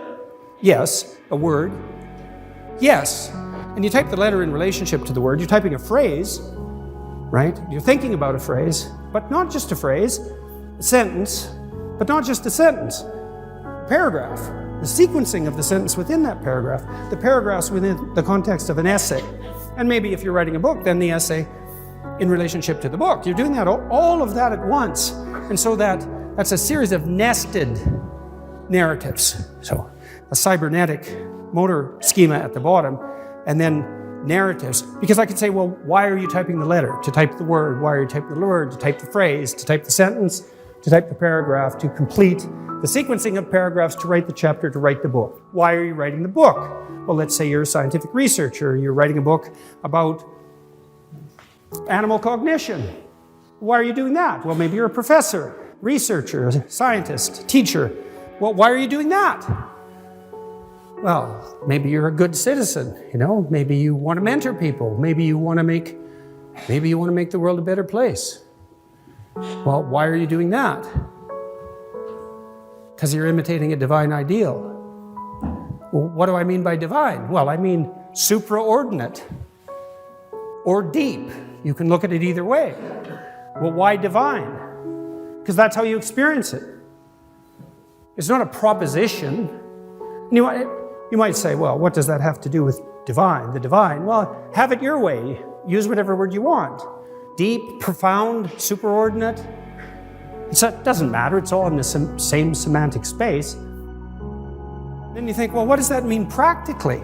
Yes. A word? Yes. And you type the letter in relationship to the word. You're typing a phrase, right? You're thinking about a phrase, but not just a phrase. A sentence, but not just a sentence. Paragraph. The sequencing of the sentence within that paragraph. The paragraphs within the context of an essay. And maybe if you're writing a book, then the essay in relationship to the book. You're doing that, all of that at once. And so that's a series of nested narratives. So a cybernetic motor schema at the bottom, and then narratives. Because I could say, well, why are you typing the letter? To type the word. Why are you typing the word? To type the phrase, to type the sentence, to type the paragraph, to complete the sequencing of paragraphs, to write the chapter, to write the book. Why are you writing the book? Well, let's say you're a scientific researcher. You're writing a book about animal cognition. Why are you doing that? Well, maybe you're a professor, researcher, scientist, teacher. Well, why are you doing that? Well, maybe you're a good citizen, maybe you want to mentor people, maybe you want to make the world a better place. Well, why are you doing that? Because you're imitating a divine ideal. Well, what do I mean by divine? Well, I mean supraordinate or deep. You can look at it either way. Well, why divine? Because that's how you experience it. It's not a proposition. You might say, well, what does that have to do with divine? The divine? Well, have it your way. Use whatever word you want. Deep, profound, superordinate. It doesn't matter. It's all in the same semantic space. Then you think, well, what does that mean practically?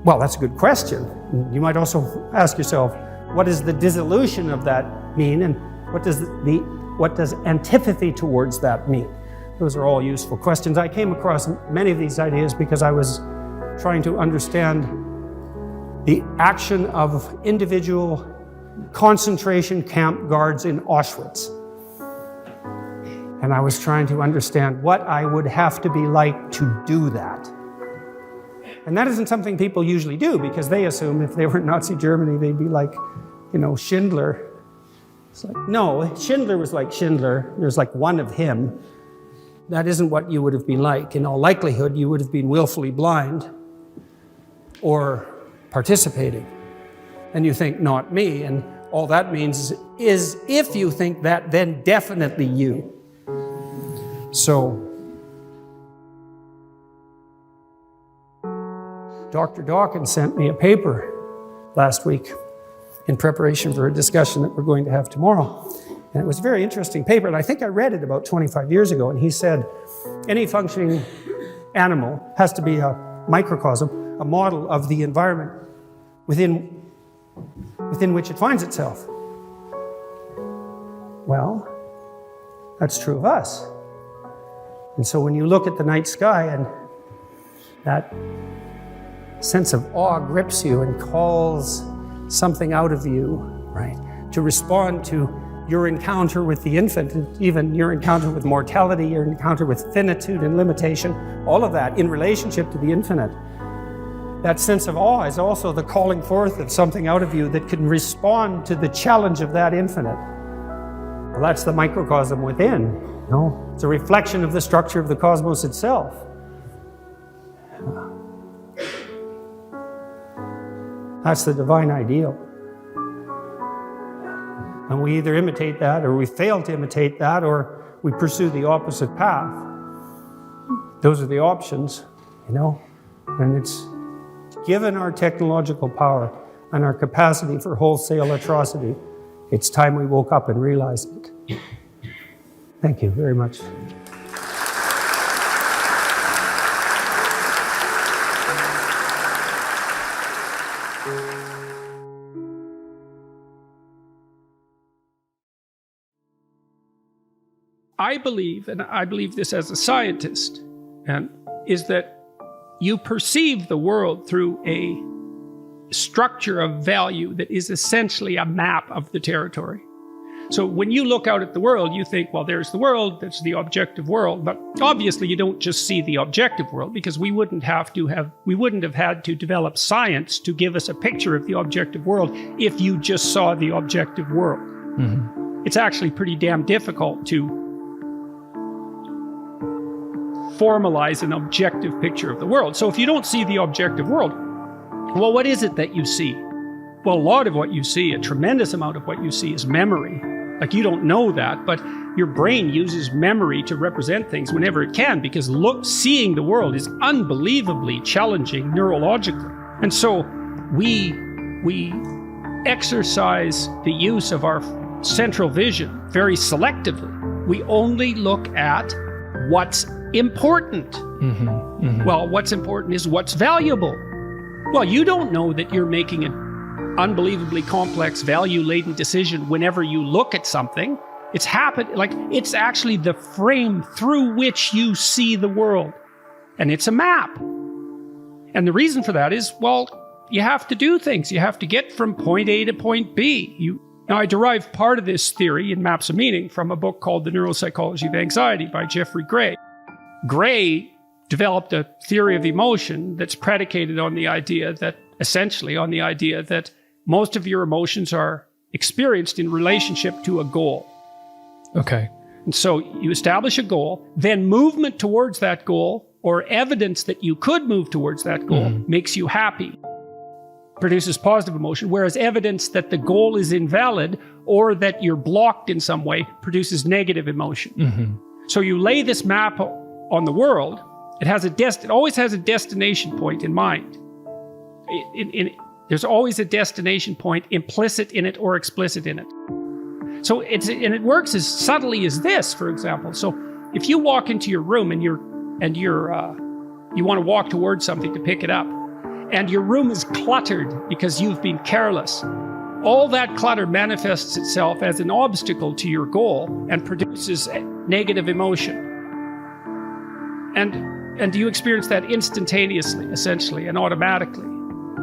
Well, that's a good question. You might also ask yourself, what does the dissolution of that mean, and what does antipathy towards that mean? Those are all useful questions. I came across many of these ideas because I was trying to understand the action of individual concentration camp guards in Auschwitz. And I was trying to understand what I would have to be like to do that. And that isn't something people usually do, because they assume if they were in Nazi Germany, they'd be like, Schindler. It's like, no, Schindler was like Schindler. There's like one of him. That isn't what you would have been like. In all likelihood, you would have been willfully blind or participating. And you think, not me. And all that means is if you think that, then definitely you. So, Dr. Dawkins sent me a paper last week in preparation for a discussion that we're going to have tomorrow. And it was a very interesting paper, and I think I read it about 25 years ago, and he said any functioning animal has to be a microcosm, a model of the environment within which it finds itself. Well, that's true of us. And so when you look at the night sky and that sense of awe grips you and calls something out of you, right, to respond to your encounter with the infinite, even your encounter with mortality, your encounter with finitude and limitation, all of that in relationship to the infinite. That sense of awe is also the calling forth of something out of you that can respond to the challenge of that infinite. Well, that's the microcosm within. It's a reflection of the structure of the cosmos itself. That's the divine ideal. And we either imitate that, or we fail to imitate that, or we pursue the opposite path. Those are the options, and it's given our technological power and our capacity for wholesale atrocity. It's time we woke up and realized it. Thank you very much. I believe, and I believe this as a scientist, and is that you perceive the world through a structure of value that is essentially a map of the territory. So when you look out at the world, you think, well, there's the world, there's the objective world. But obviously you don't just see the objective world, because we wouldn't have had to develop science to give us a picture of the objective world if you just saw the objective world. Mm-hmm. It's actually pretty damn difficult to formalize an objective picture of the world. So if you don't see the objective world, well, what is it that you see? Well, a lot of what you see, a tremendous amount of what you see, is memory. Like, you don't know that, but your brain uses memory to represent things whenever it can, because seeing the world is unbelievably challenging neurologically. And so we exercise the use of our central vision very selectively. We only look at what's important. Mm-hmm, mm-hmm. Well, what's important is what's valuable. Well, you don't know that you're making an unbelievably complex, value-laden decision whenever you look at something. It's it's actually the frame through which you see the world. And it's a map. And the reason for that is, well, you have to do things. You have to get from point A to point B. Now, I derive part of this theory in Maps of Meaning from a book called The Neuropsychology of Anxiety by Jeffrey Gray. Gray developed a theory of emotion that's predicated on the idea that, essentially on the idea that most of your emotions are experienced in relationship to a goal. Okay. And so you establish a goal, then movement towards that goal, or evidence that you could move towards that goal, makes you happy, produces positive emotion, whereas evidence that the goal is invalid or that you're blocked in some way produces negative emotion. Mm-hmm. So you lay this map on the world. It always has a destination point in mind. There's always a destination point implicit in it or explicit in it. So it works as subtly as this, for example. So if you walk into your room and you want to walk towards something to pick it up, and your room is cluttered because you've been careless, all that clutter manifests itself as an obstacle to your goal and produces negative emotion. And you experience that instantaneously, essentially, and automatically.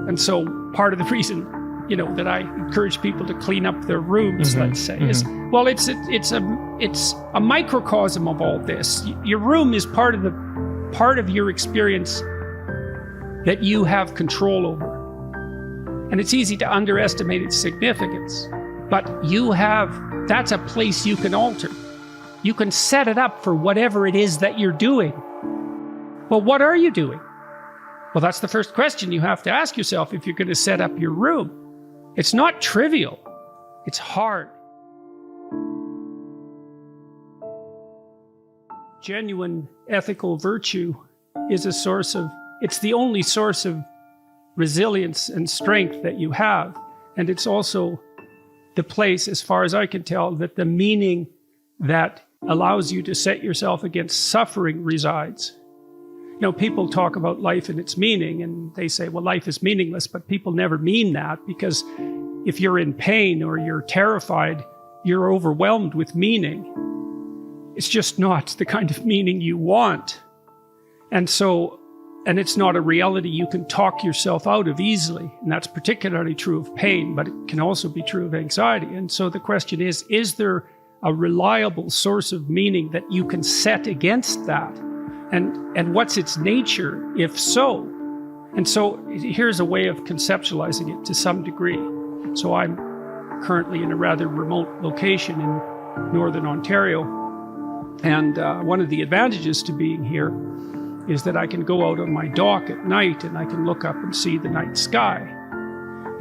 And so part of the reason, that I encourage people to clean up their rooms, let's say, is, well, it's a microcosm of all this. Your room is part of your experience that you have control over. And it's easy to underestimate its significance, but that's a place you can alter. You can set it up for whatever it is that you're doing. Well, what are you doing? Well, that's the first question you have to ask yourself if you're going to set up your room. It's not trivial. It's hard. Genuine ethical virtue is it's the only source of resilience and strength that you have. And it's also the place, as far as I can tell, that the meaning that allows you to set yourself against suffering resides. People talk about life and its meaning, and they say, well, life is meaningless, but people never mean that, because if you're in pain or you're terrified, you're overwhelmed with meaning. It's just not the kind of meaning you want. And it's not a reality you can talk yourself out of easily. And that's particularly true of pain, but it can also be true of anxiety. And so the question is there a reliable source of meaning that you can set against that? And what's its nature, if so? And so here's a way of conceptualizing it to some degree. So I'm currently in a rather remote location in Northern Ontario. And one of the advantages to being here is that I can go out on my dock at night and I can look up and see the night sky.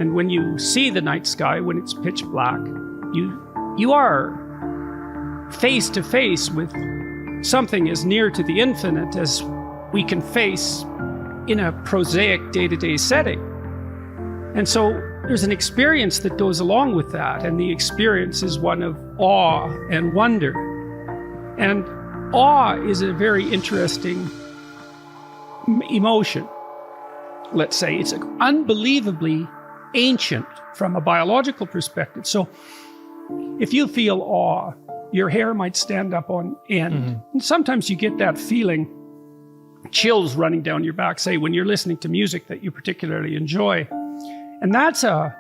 And when you see the night sky, when it's pitch black, you are face to face with something as near to the infinite as we can face in a prosaic day-to-day setting. And so there's an experience that goes along with that, and the experience is one of awe and wonder. And awe is a very interesting emotion. Let's say it's unbelievably ancient from a biological perspective. So if you feel awe, your hair might stand up on end. And sometimes you get that feeling, chills running down your back, say when you're listening to music that you particularly enjoy. And that's a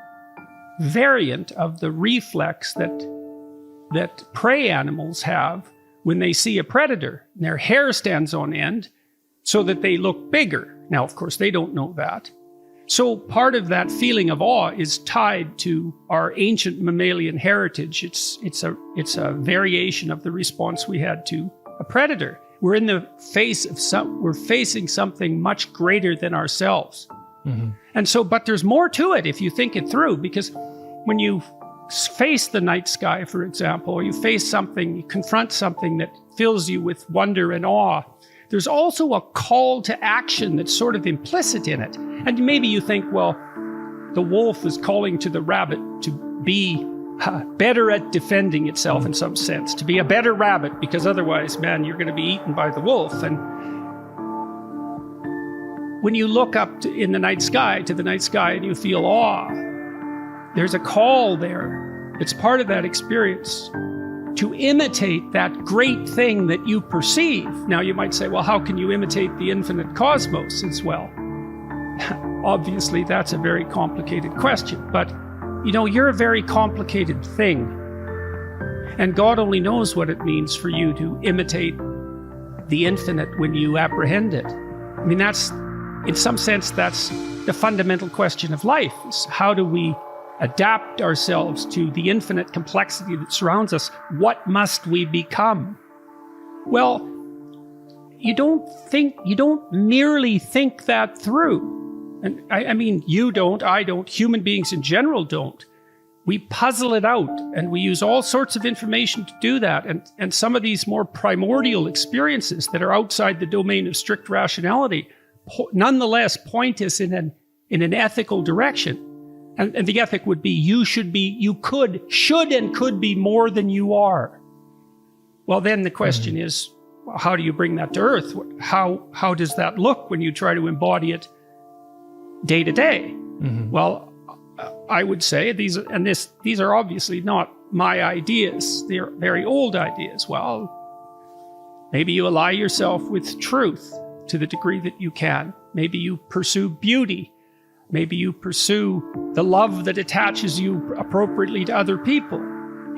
variant of the reflex that prey animals have when they see a predator. Their hair stands on end so that they look bigger. Now, of course, they don't know that. So part of that feeling of awe is tied to our ancient mammalian heritage. It's a variation of the response we had to a predator. We're in the face of we're facing something much greater than ourselves. And so, but there's more to it if you think it through, because when you face the night sky, for example, or you face something, you confront something that fills you with wonder and awe, there's also a call to action that's sort of implicit in it. And maybe you think, well, the wolf is calling to the rabbit to be better at defending itself in some sense, to be a better rabbit, because otherwise, man, you're going to be eaten by the wolf. And when you look up in the night sky, to the night sky, and you feel awe, there's a call there. It's part of that experience to imitate that great thing that you perceive. Now you might say, well, how can you imitate the infinite cosmos as well? Obviously, that's a very complicated question, but you know, you're a very complicated thing. And God only knows what it means for you to imitate the infinite when you apprehend it. I mean, that's, in some sense, that's the fundamental question of life, is how do we adapt ourselves to the infinite complexity that surrounds us? What must we become? Well, you don't merely think that through. And I mean, you don't, I don't, human beings in general don't. We puzzle it out, and we use all sorts of information to do that. And some of these more primordial experiences that are outside the domain of strict rationality nonetheless point us in an ethical direction. And the ethic would be, you should and could be more than you are. Well, then the question is, how do you bring that to earth? How does that look when you try to embody it day to day? Well, I would say these are obviously not my ideas. They're very old ideas. Well, maybe you ally yourself with truth to the degree that you can. Maybe you pursue beauty. Maybe you pursue the love that attaches you appropriately to other people,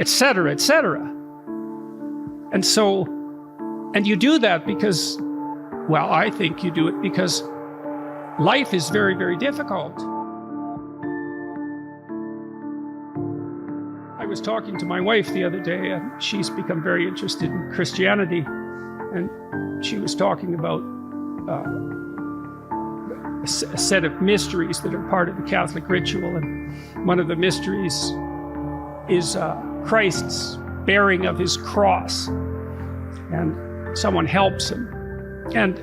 etc., etc. And so, and you do that because, well, I think you do it because life is very, very difficult. I was talking to my wife the other day, and she's become very interested in Christianity, and she was talking about a set of mysteries that are part of the Catholic ritual, and one of the mysteries is Christ's bearing of his cross, and someone helps him. And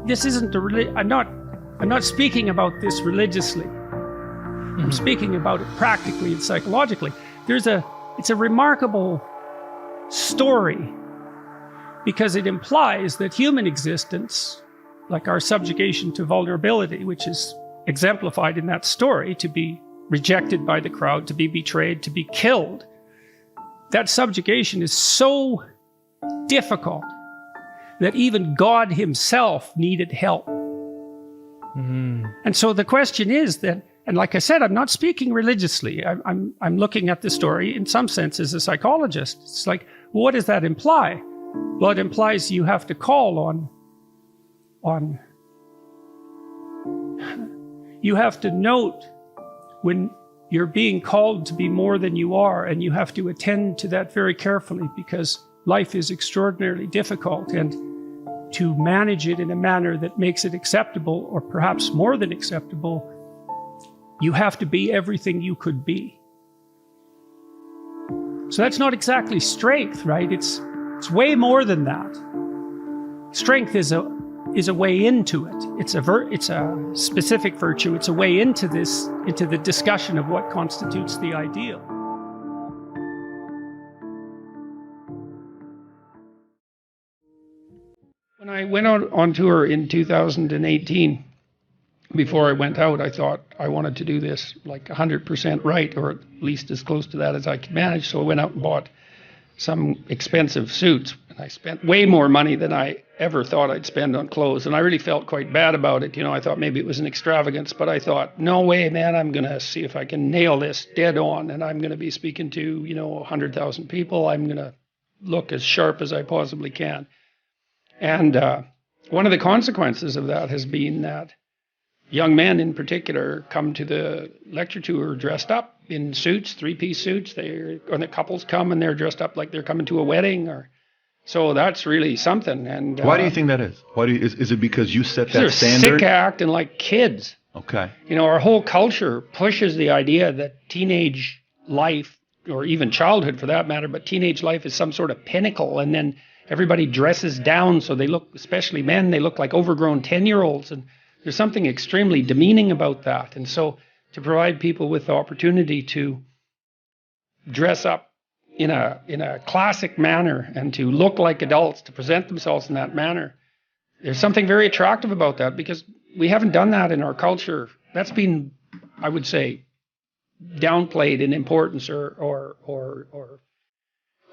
this isn't I'm not speaking about this religiously. I'm speaking about it practically and psychologically. It's a remarkable story, because it implies that human existence, like our subjugation to vulnerability, which is exemplified in that story, to be rejected by the crowd, to be betrayed, to be killed, that subjugation is so difficult that even God himself needed help. And so the question is that, and like I said, I'm not speaking religiously. I'm looking at the story in some sense as a psychologist. It's like, well, what does that imply? Well, it implies you have to call on you have to note when you're being called to be more than you are, and you have to attend to that very carefully, because life is extraordinarily difficult, and to manage it in a manner that makes it acceptable, or perhaps more than acceptable, you have to be everything you could be. So that's not exactly strength, right? It's way more than that. Strength is a way into it. It's a specific virtue. It's a way into the discussion of what constitutes the ideal. When I went out on tour in 2018, before I went out, I thought I wanted to do this like 100% right, or at least as close to that as I could manage. So I went out and bought some expensive suits. And I spent way more money than I ever thought I'd spend on clothes. And I really felt quite bad about it. You know, I thought maybe it was an extravagance, but I thought, no way, man, I'm going to see if I can nail this dead on. And I'm going to be speaking to, 100,000 people. I'm going to look as sharp as I possibly can. And one of the consequences of that has been that young men in particular come to the lecture tour dressed up in suits, 3-piece suits. Or the couples come and they're dressed up like they're coming to a wedding. So that's really something. And why do you think that is? Is it because you set that they're standard? Sick acting like kids. Okay. Our whole culture pushes the idea that teenage life, or even childhood for that matter, but teenage life is some sort of pinnacle, and then everybody dresses down so they look, especially men, they look like overgrown 10-year-olds, and there's something extremely demeaning about that. And so to provide people with the opportunity to dress up in a classic manner and to look like adults, to present themselves in that manner, there's something very attractive about that, because we haven't done that in our culture. That's been, I would say, downplayed in importance or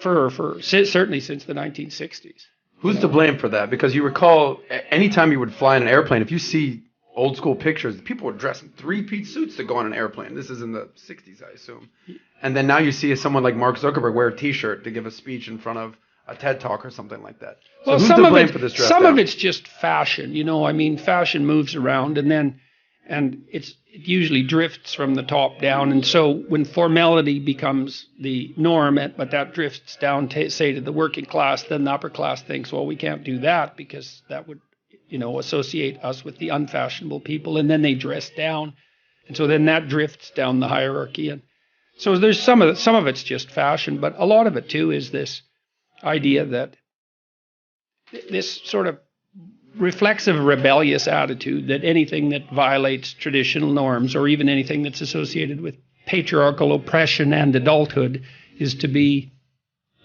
for certainly since the 1960s. Who's to blame for that? Because you recall, anytime you would fly in an airplane, if you see old school pictures, people were dressed in 3-piece suits to go on an airplane. This is in the 60s, I assume. And then now you see someone like Mark Zuckerberg wear a T-shirt to give a speech in front of a TED Talk or something like that. So well, who's some to blame of for this dress some down? of it's just fashion. Fashion moves around, and it usually drifts from the top down. And so when formality becomes the norm, but that drifts down, say, to the working class, then the upper class thinks, well, we can't do that because that would, associate us with the unfashionable people, and then they dress down. And so then that drifts down the hierarchy. And so there's some of it's just fashion, but a lot of it too is this idea that this sort of reflexive, rebellious attitude that anything that violates traditional norms, or even anything that's associated with patriarchal oppression and adulthood, is to be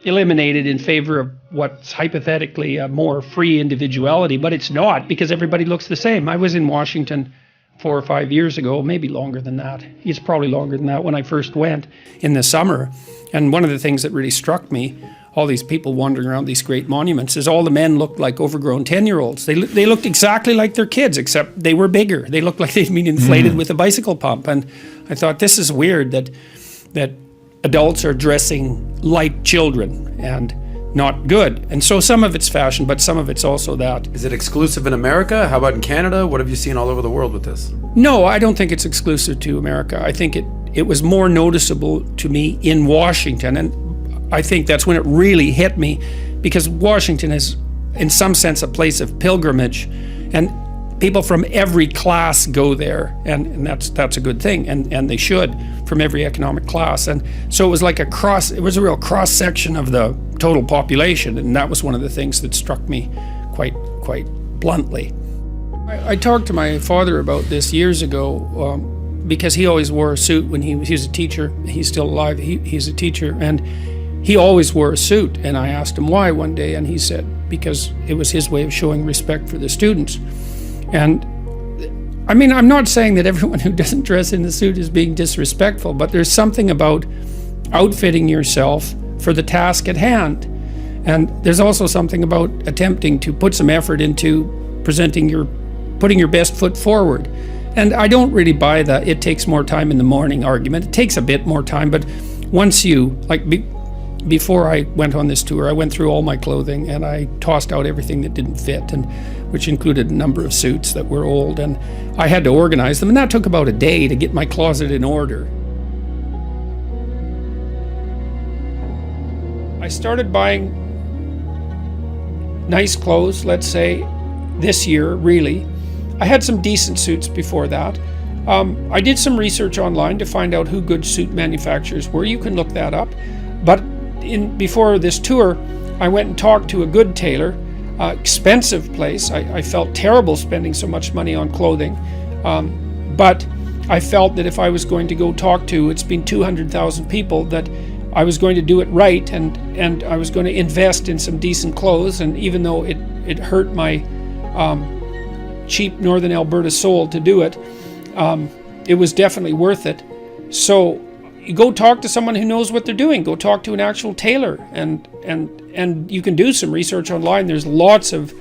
eliminated in favor of what's hypothetically a more free individuality. But it's not, because everybody looks the same. I was in Washington 4 or 5 years ago, maybe longer than that. It's probably longer than that, when I first went in the summer. And one of the things that really struck me, all these people wandering around these great monuments, is all the men looked like overgrown 10-year-olds. They looked exactly like their kids, except they were bigger. They looked like they'd been inflated with a bicycle pump. And I thought, this is weird that adults are dressing like children, and not good. And so some of it's fashion, but some of it's also that. Is it exclusive in America? How about in Canada? What have you seen all over the world with this? No, I don't think it's exclusive to America. I think it was more noticeable to me in Washington, and I think that's when it really hit me, because Washington is, in some sense, a place of pilgrimage, and people from every class go there, and that's a good thing, and they should, from every economic class. And so it was like it was a real cross section of the total population, and that was one of the things that struck me quite bluntly. I talked to my father about this years ago, because he always wore a suit when he was a teacher. He's still alive. He's a teacher, and he always wore a suit. And I asked him why one day, and he said because it was his way of showing respect for the students. And I mean, I'm not saying that everyone who doesn't dress in a suit is being disrespectful, but there's something about outfitting yourself for the task at hand. And there's also something about attempting to put some effort into putting your best foot forward. And I don't really buy the it takes more time in the morning argument. It takes a bit more time, but once before I went on this tour, I went through all my clothing and I tossed out everything that didn't fit, and which included a number of suits that were old, and I had to organize them, and that took about a day to get my closet in order. I started buying nice clothes, let's say, this year, really. I had some decent suits before that. I did some research online to find out who good suit manufacturers were. You can look that up. But before this tour, I went and talked to a good tailor, expensive place. I felt terrible spending so much money on clothing. But I felt that if I was going to go talk to, it's been 200,000 people, that I was going to do it right, and I was going to invest in some decent clothes. And even though it hurt my cheap Northern Alberta soul to do it. It was definitely worth it. So you go talk to someone who knows what they're doing. Go talk to an actual tailor, and you can do some research online. There's lots of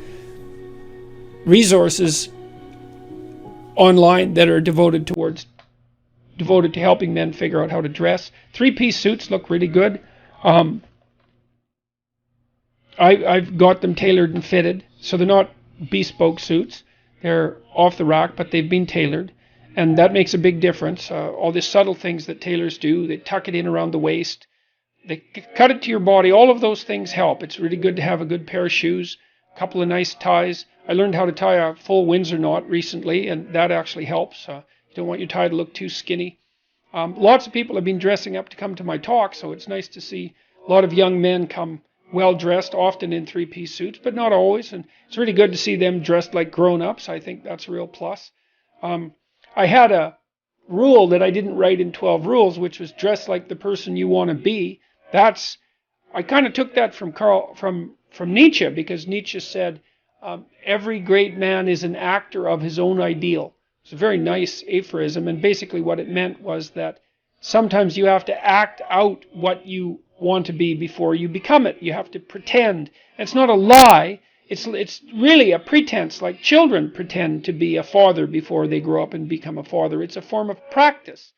resources online that are devoted to helping men figure out how to dress. 3-piece suits look really good. I've got them tailored and fitted, so they're not bespoke suits. They're off the rack, but they've been tailored, and that makes a big difference. All the subtle things that tailors do, they tuck it in around the waist, they cut it to your body, all of those things help. It's really good to have a good pair of shoes, a couple of nice ties. I learned how to tie a full Windsor knot recently, and that actually helps. You don't want your tie to look too skinny. Lots of people have been dressing up to come to my talk, so it's nice to see a lot of young men come well-dressed, often in 3-piece suits, but not always. And it's really good to see them dressed like grown-ups. I think that's a real plus. I had a rule that I didn't write in 12 Rules, which was dress like the person you want to be. I kind of took that from Nietzsche, because Nietzsche said, every great man is an actor of his own ideal. It's a very nice aphorism, and basically what it meant was that sometimes you have to act out what you want to be before you become it. You have to pretend. It's not a lie. It's really a pretense, like children pretend to be a father before they grow up and become a father. It's a form of practice.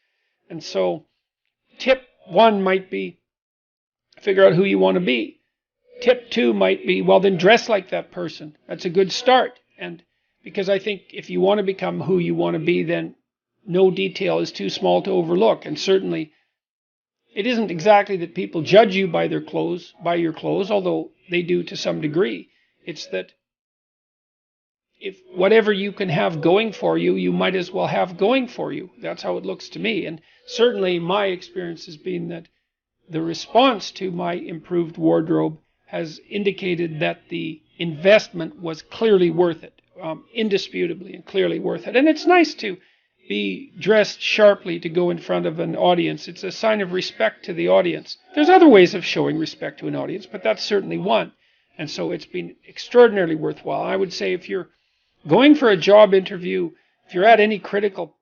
And so tip 1 might be figure out who you want to be. Tip 2 might be, well, then dress like that person. That's a good start. And because I think if you want to become who you want to be, then no detail is too small to overlook. And certainly it isn't exactly that people judge you by your clothes, although they do to some degree. It's that if whatever you can have going for you, you might as well have going for you. That's how it looks to me. And certainly my experience has been that the response to my improved wardrobe has indicated that the investment was clearly worth it, indisputably and clearly worth it. And it's nice to be dressed sharply to go in front of an audience. It's a sign of respect to the audience. There's other ways of showing respect to an audience, but that's certainly one. And so it's been extraordinarily worthwhile. I would say if you're going for a job interview, if you're at any critical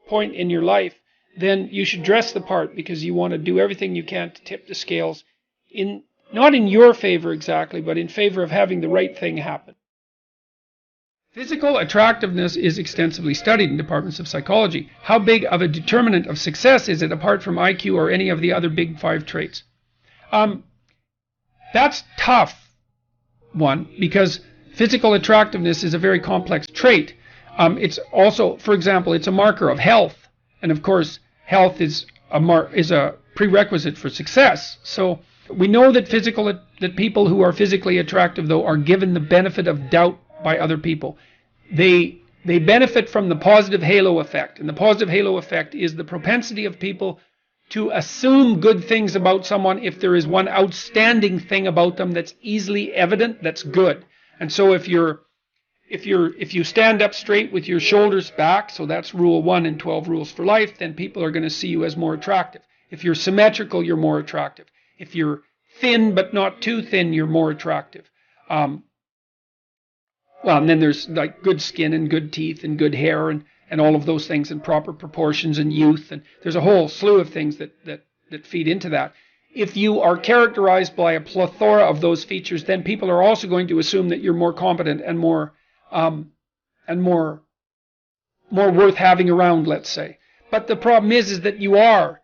point in your life, then you should dress the part, because you want to do everything you can to tip the scales not in your favor exactly, but in favor of having the right thing happen. Physical attractiveness is extensively studied in departments of psychology. How big of a determinant of success is it apart from IQ or any of the other big 5 traits? That's tough one, because physical attractiveness is a very complex trait. It's also, for example, it's a marker of health, and of course, health is a prerequisite for success. So we know that people who are physically attractive, though, are given the benefit of doubt by other people. They benefit from the positive halo effect, and the positive halo effect is the propensity of people to assume good things about someone if there is one outstanding thing about them that's easily evident, that's good. And so if you stand up straight with your shoulders back, so that's rule 1 in 12 Rules for Life, then people are going to see you as more attractive. If you're symmetrical, you're more attractive. If you're thin but not too thin, you're more attractive. And then there's like good skin and good teeth and good hair and all of those things in proper proportions and youth. And there's a whole slew of things that feed into that. If you are characterized by a plethora of those features, then people are also going to assume that you're more competent and more worth having around, let's say. But the problem is that you are.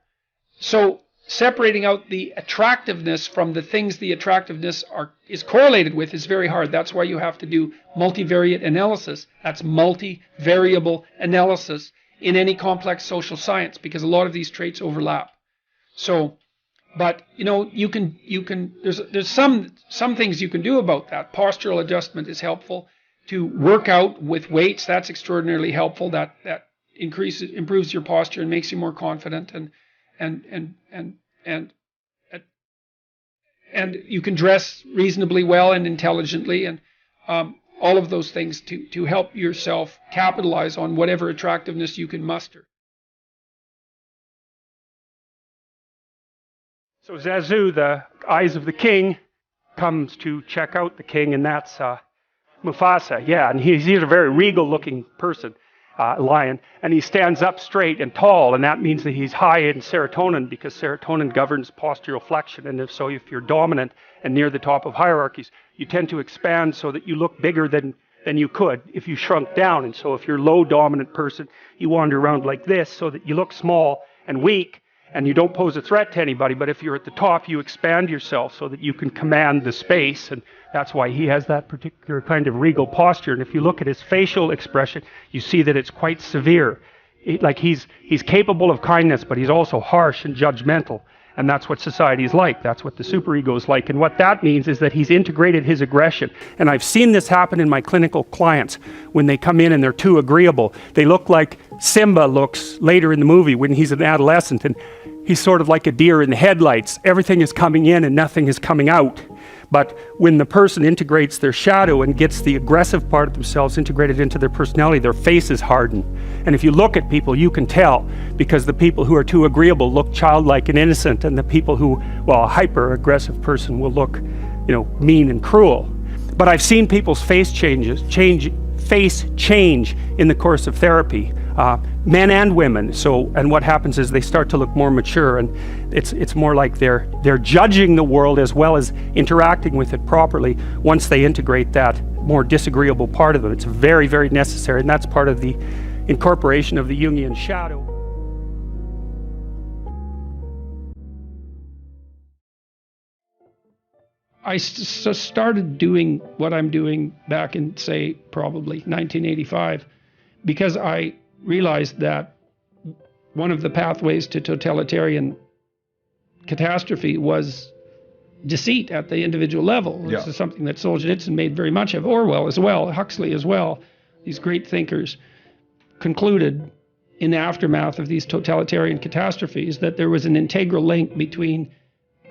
So separating out the attractiveness from the things the attractiveness is correlated with is very hard. That's why you have to do multivariate analysis. That's multivariable analysis in any complex social science, because a lot of these traits overlap. So, but you can there's some things you can do about that. Postural adjustment is helpful. To work out with weights, that's extraordinarily helpful. That improves your posture and makes you more confident, and you can dress reasonably well and intelligently, and all of those things to help yourself capitalize on whatever attractiveness you can muster. So Zazu, the eyes of the king, comes to check out the king, and that's Mufasa, yeah, and he's a very regal-looking person, lion, and he stands up straight and tall, and that means that he's high in serotonin because serotonin governs postural flexion, and if you're dominant and near the top of hierarchies, you tend to expand so that you look bigger than you could if you shrunk down, and so if you're a low dominant person, you wander around like this so that you look small and weak, and you don't pose a threat to anybody, but if you're at the top, you expand yourself so that you can command the space, and that's why he has that particular kind of regal posture. And if you look at his facial expression, you see that it's quite severe. He's capable of kindness, but he's also harsh and judgmental, and that's what society is like. That's what the superego is like, and what that means is that he's integrated his aggression. And I've seen this happen in my clinical clients when they come in and they're too agreeable. They look like Simba looks later in the movie when he's an adolescent, and he's sort of like a deer in the headlights. Everything is coming in and nothing is coming out. But when the person integrates their shadow and gets the aggressive part of themselves integrated into their personality, their faces harden. And if you look at people, you can tell, because the people who are too agreeable look childlike and innocent, and the people who, well, a hyper-aggressive person will look, mean and cruel. But I've seen people's face change in the course of therapy. Men and women. And what happens is they start to look more mature, and it's more like they're judging the world as well as interacting with it properly once they integrate that more disagreeable part of them. It's very, very necessary, and that's part of the incorporation of the Jungian shadow. I started doing what I'm doing back in, say, probably 1985, because I realized that one of the pathways to totalitarian catastrophe was deceit at the individual level. This is something that Solzhenitsyn made very much of, Orwell as well, Huxley as well. These great thinkers concluded in the aftermath of these totalitarian catastrophes that there was an integral link between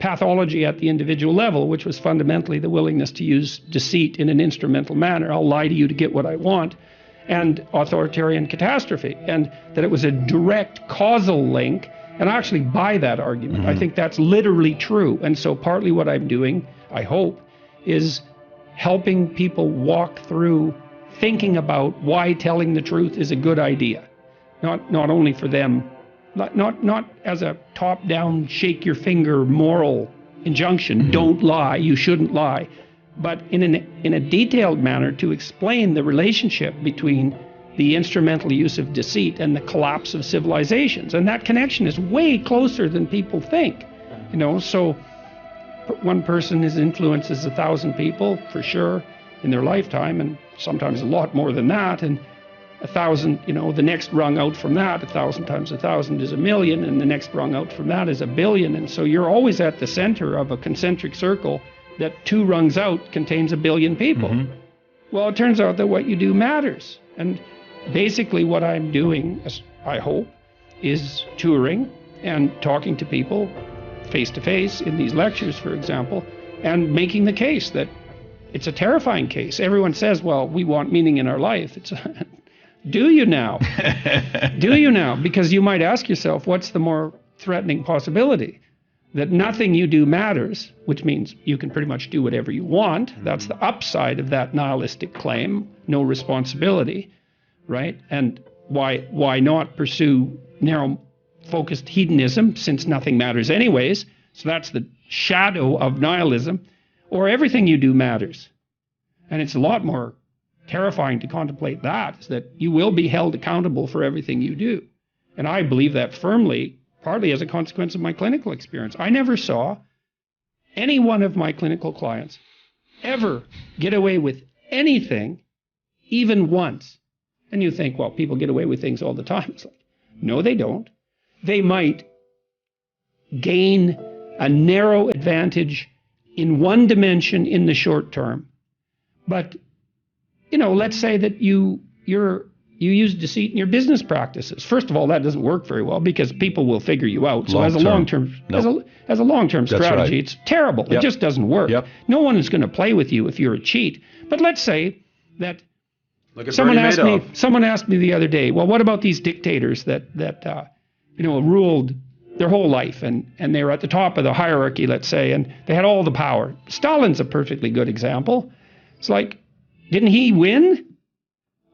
pathology at the individual level, which was fundamentally the willingness to use deceit in an instrumental manner. I'll lie to you to get what I want, and authoritarian catastrophe, and that it was a direct causal link. And I actually buy that argument. I think that's literally true. And so partly what I'm doing, I hope, is helping people walk through thinking about why telling the truth is a good idea. Not only for them, not as a top-down, shake your finger moral injunction, don't lie, you shouldn't lie, but in a detailed manner to explain the relationship between the instrumental use of deceit and the collapse of civilizations. And that connection is way closer than people think. So one person influences 1,000 people, for sure, in their lifetime, and sometimes a lot more than that. And 1,000, the next rung out from that, 1,000 times 1,000 is 1,000,000, and the next rung out from that is 1,000,000,000. And so you're always at the center of a concentric circle that 2 rungs out contains 1,000,000,000 people. Well, it turns out that what you do matters. And basically what I'm doing, I hope, is touring and talking to people face to face in these lectures, for example, and making the case that it's a terrifying case. Everyone says, well, we want meaning in our life. Do you now? Do you now? Because you might ask yourself, what's the more threatening possibility? That nothing you do matters, which means you can pretty much do whatever you want. That's the upside of that nihilistic claim, no responsibility, right? And why not pursue narrow-focused hedonism, since nothing matters anyways? So that's the shadow of nihilism. Or everything you do matters. And it's a lot more terrifying to contemplate that, is that you will be held accountable for everything you do. And I believe that firmly, partly as a consequence of my clinical experience. I never saw any one of my clinical clients ever get away with anything, even once. And you think, well, people get away with things all the time. It's like, no, they don't. They might gain a narrow advantage in one dimension in the short term. But, let's say that you use deceit in your business practices. First of all, that doesn't work very well because people will figure you out. So as a long-term strategy, it's terrible. It just doesn't work. No one is going to play with you if you're a cheat. But let's say that someone asked me the other day, well, what about these dictators that ruled their whole life, and they were at the top of the hierarchy, let's say, and they had all the power. Stalin's a perfectly good example. It's like, Didn't he win?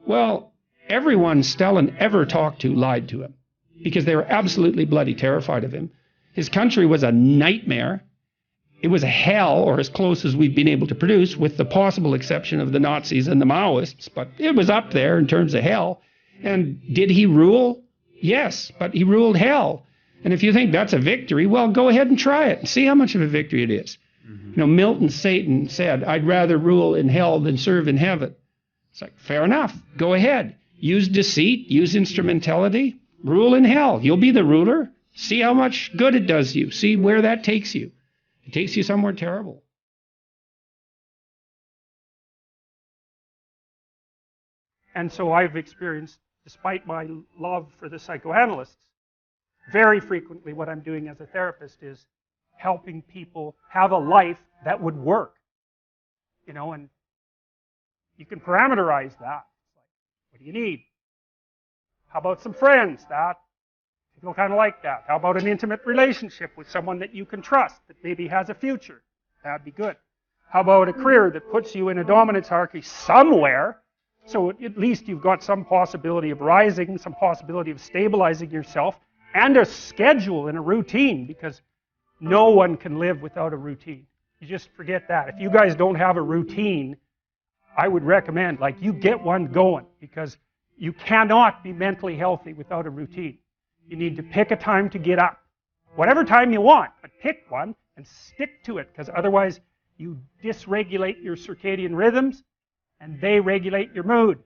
Well, everyone Stalin ever talked to lied to him because they were absolutely bloody terrified of him. His country was a nightmare. It was a hell, or as close as we've been able to produce, with the possible exception of the Nazis and the Maoists, but it was up there in terms of hell. And did he rule? Yes, but he ruled hell. And if you think that's a victory, well, go ahead and try it and see how much of a victory it is. You know, Milton Satan said, I'd rather rule in hell than serve in heaven. It's like, fair enough. Go ahead. Use deceit, use instrumentality, rule in hell. You'll be the ruler. See how much good it does you. See where that takes you. It takes you somewhere terrible. And so I've experienced, despite my love for the psychoanalysts, very frequently what I'm doing as a therapist is helping people have a life that would work. You know, and you can parameterize that. What do you need? How about some friends? That people kind of like that. How about an intimate relationship with someone that you can trust, that maybe has a future? That'd be good. How about a career that puts you in a dominance hierarchy somewhere, so at least you've got some possibility of rising, some possibility of stabilizing yourself, and a schedule and a routine, because no one can live without a routine. You just forget that. If you guys don't have a routine, I would recommend, like, you get one going, because you cannot be mentally healthy without a routine. You need to pick a time to get up. Whatever time you want, but pick one and stick to it, because otherwise you dysregulate your circadian rhythms and they regulate your mood.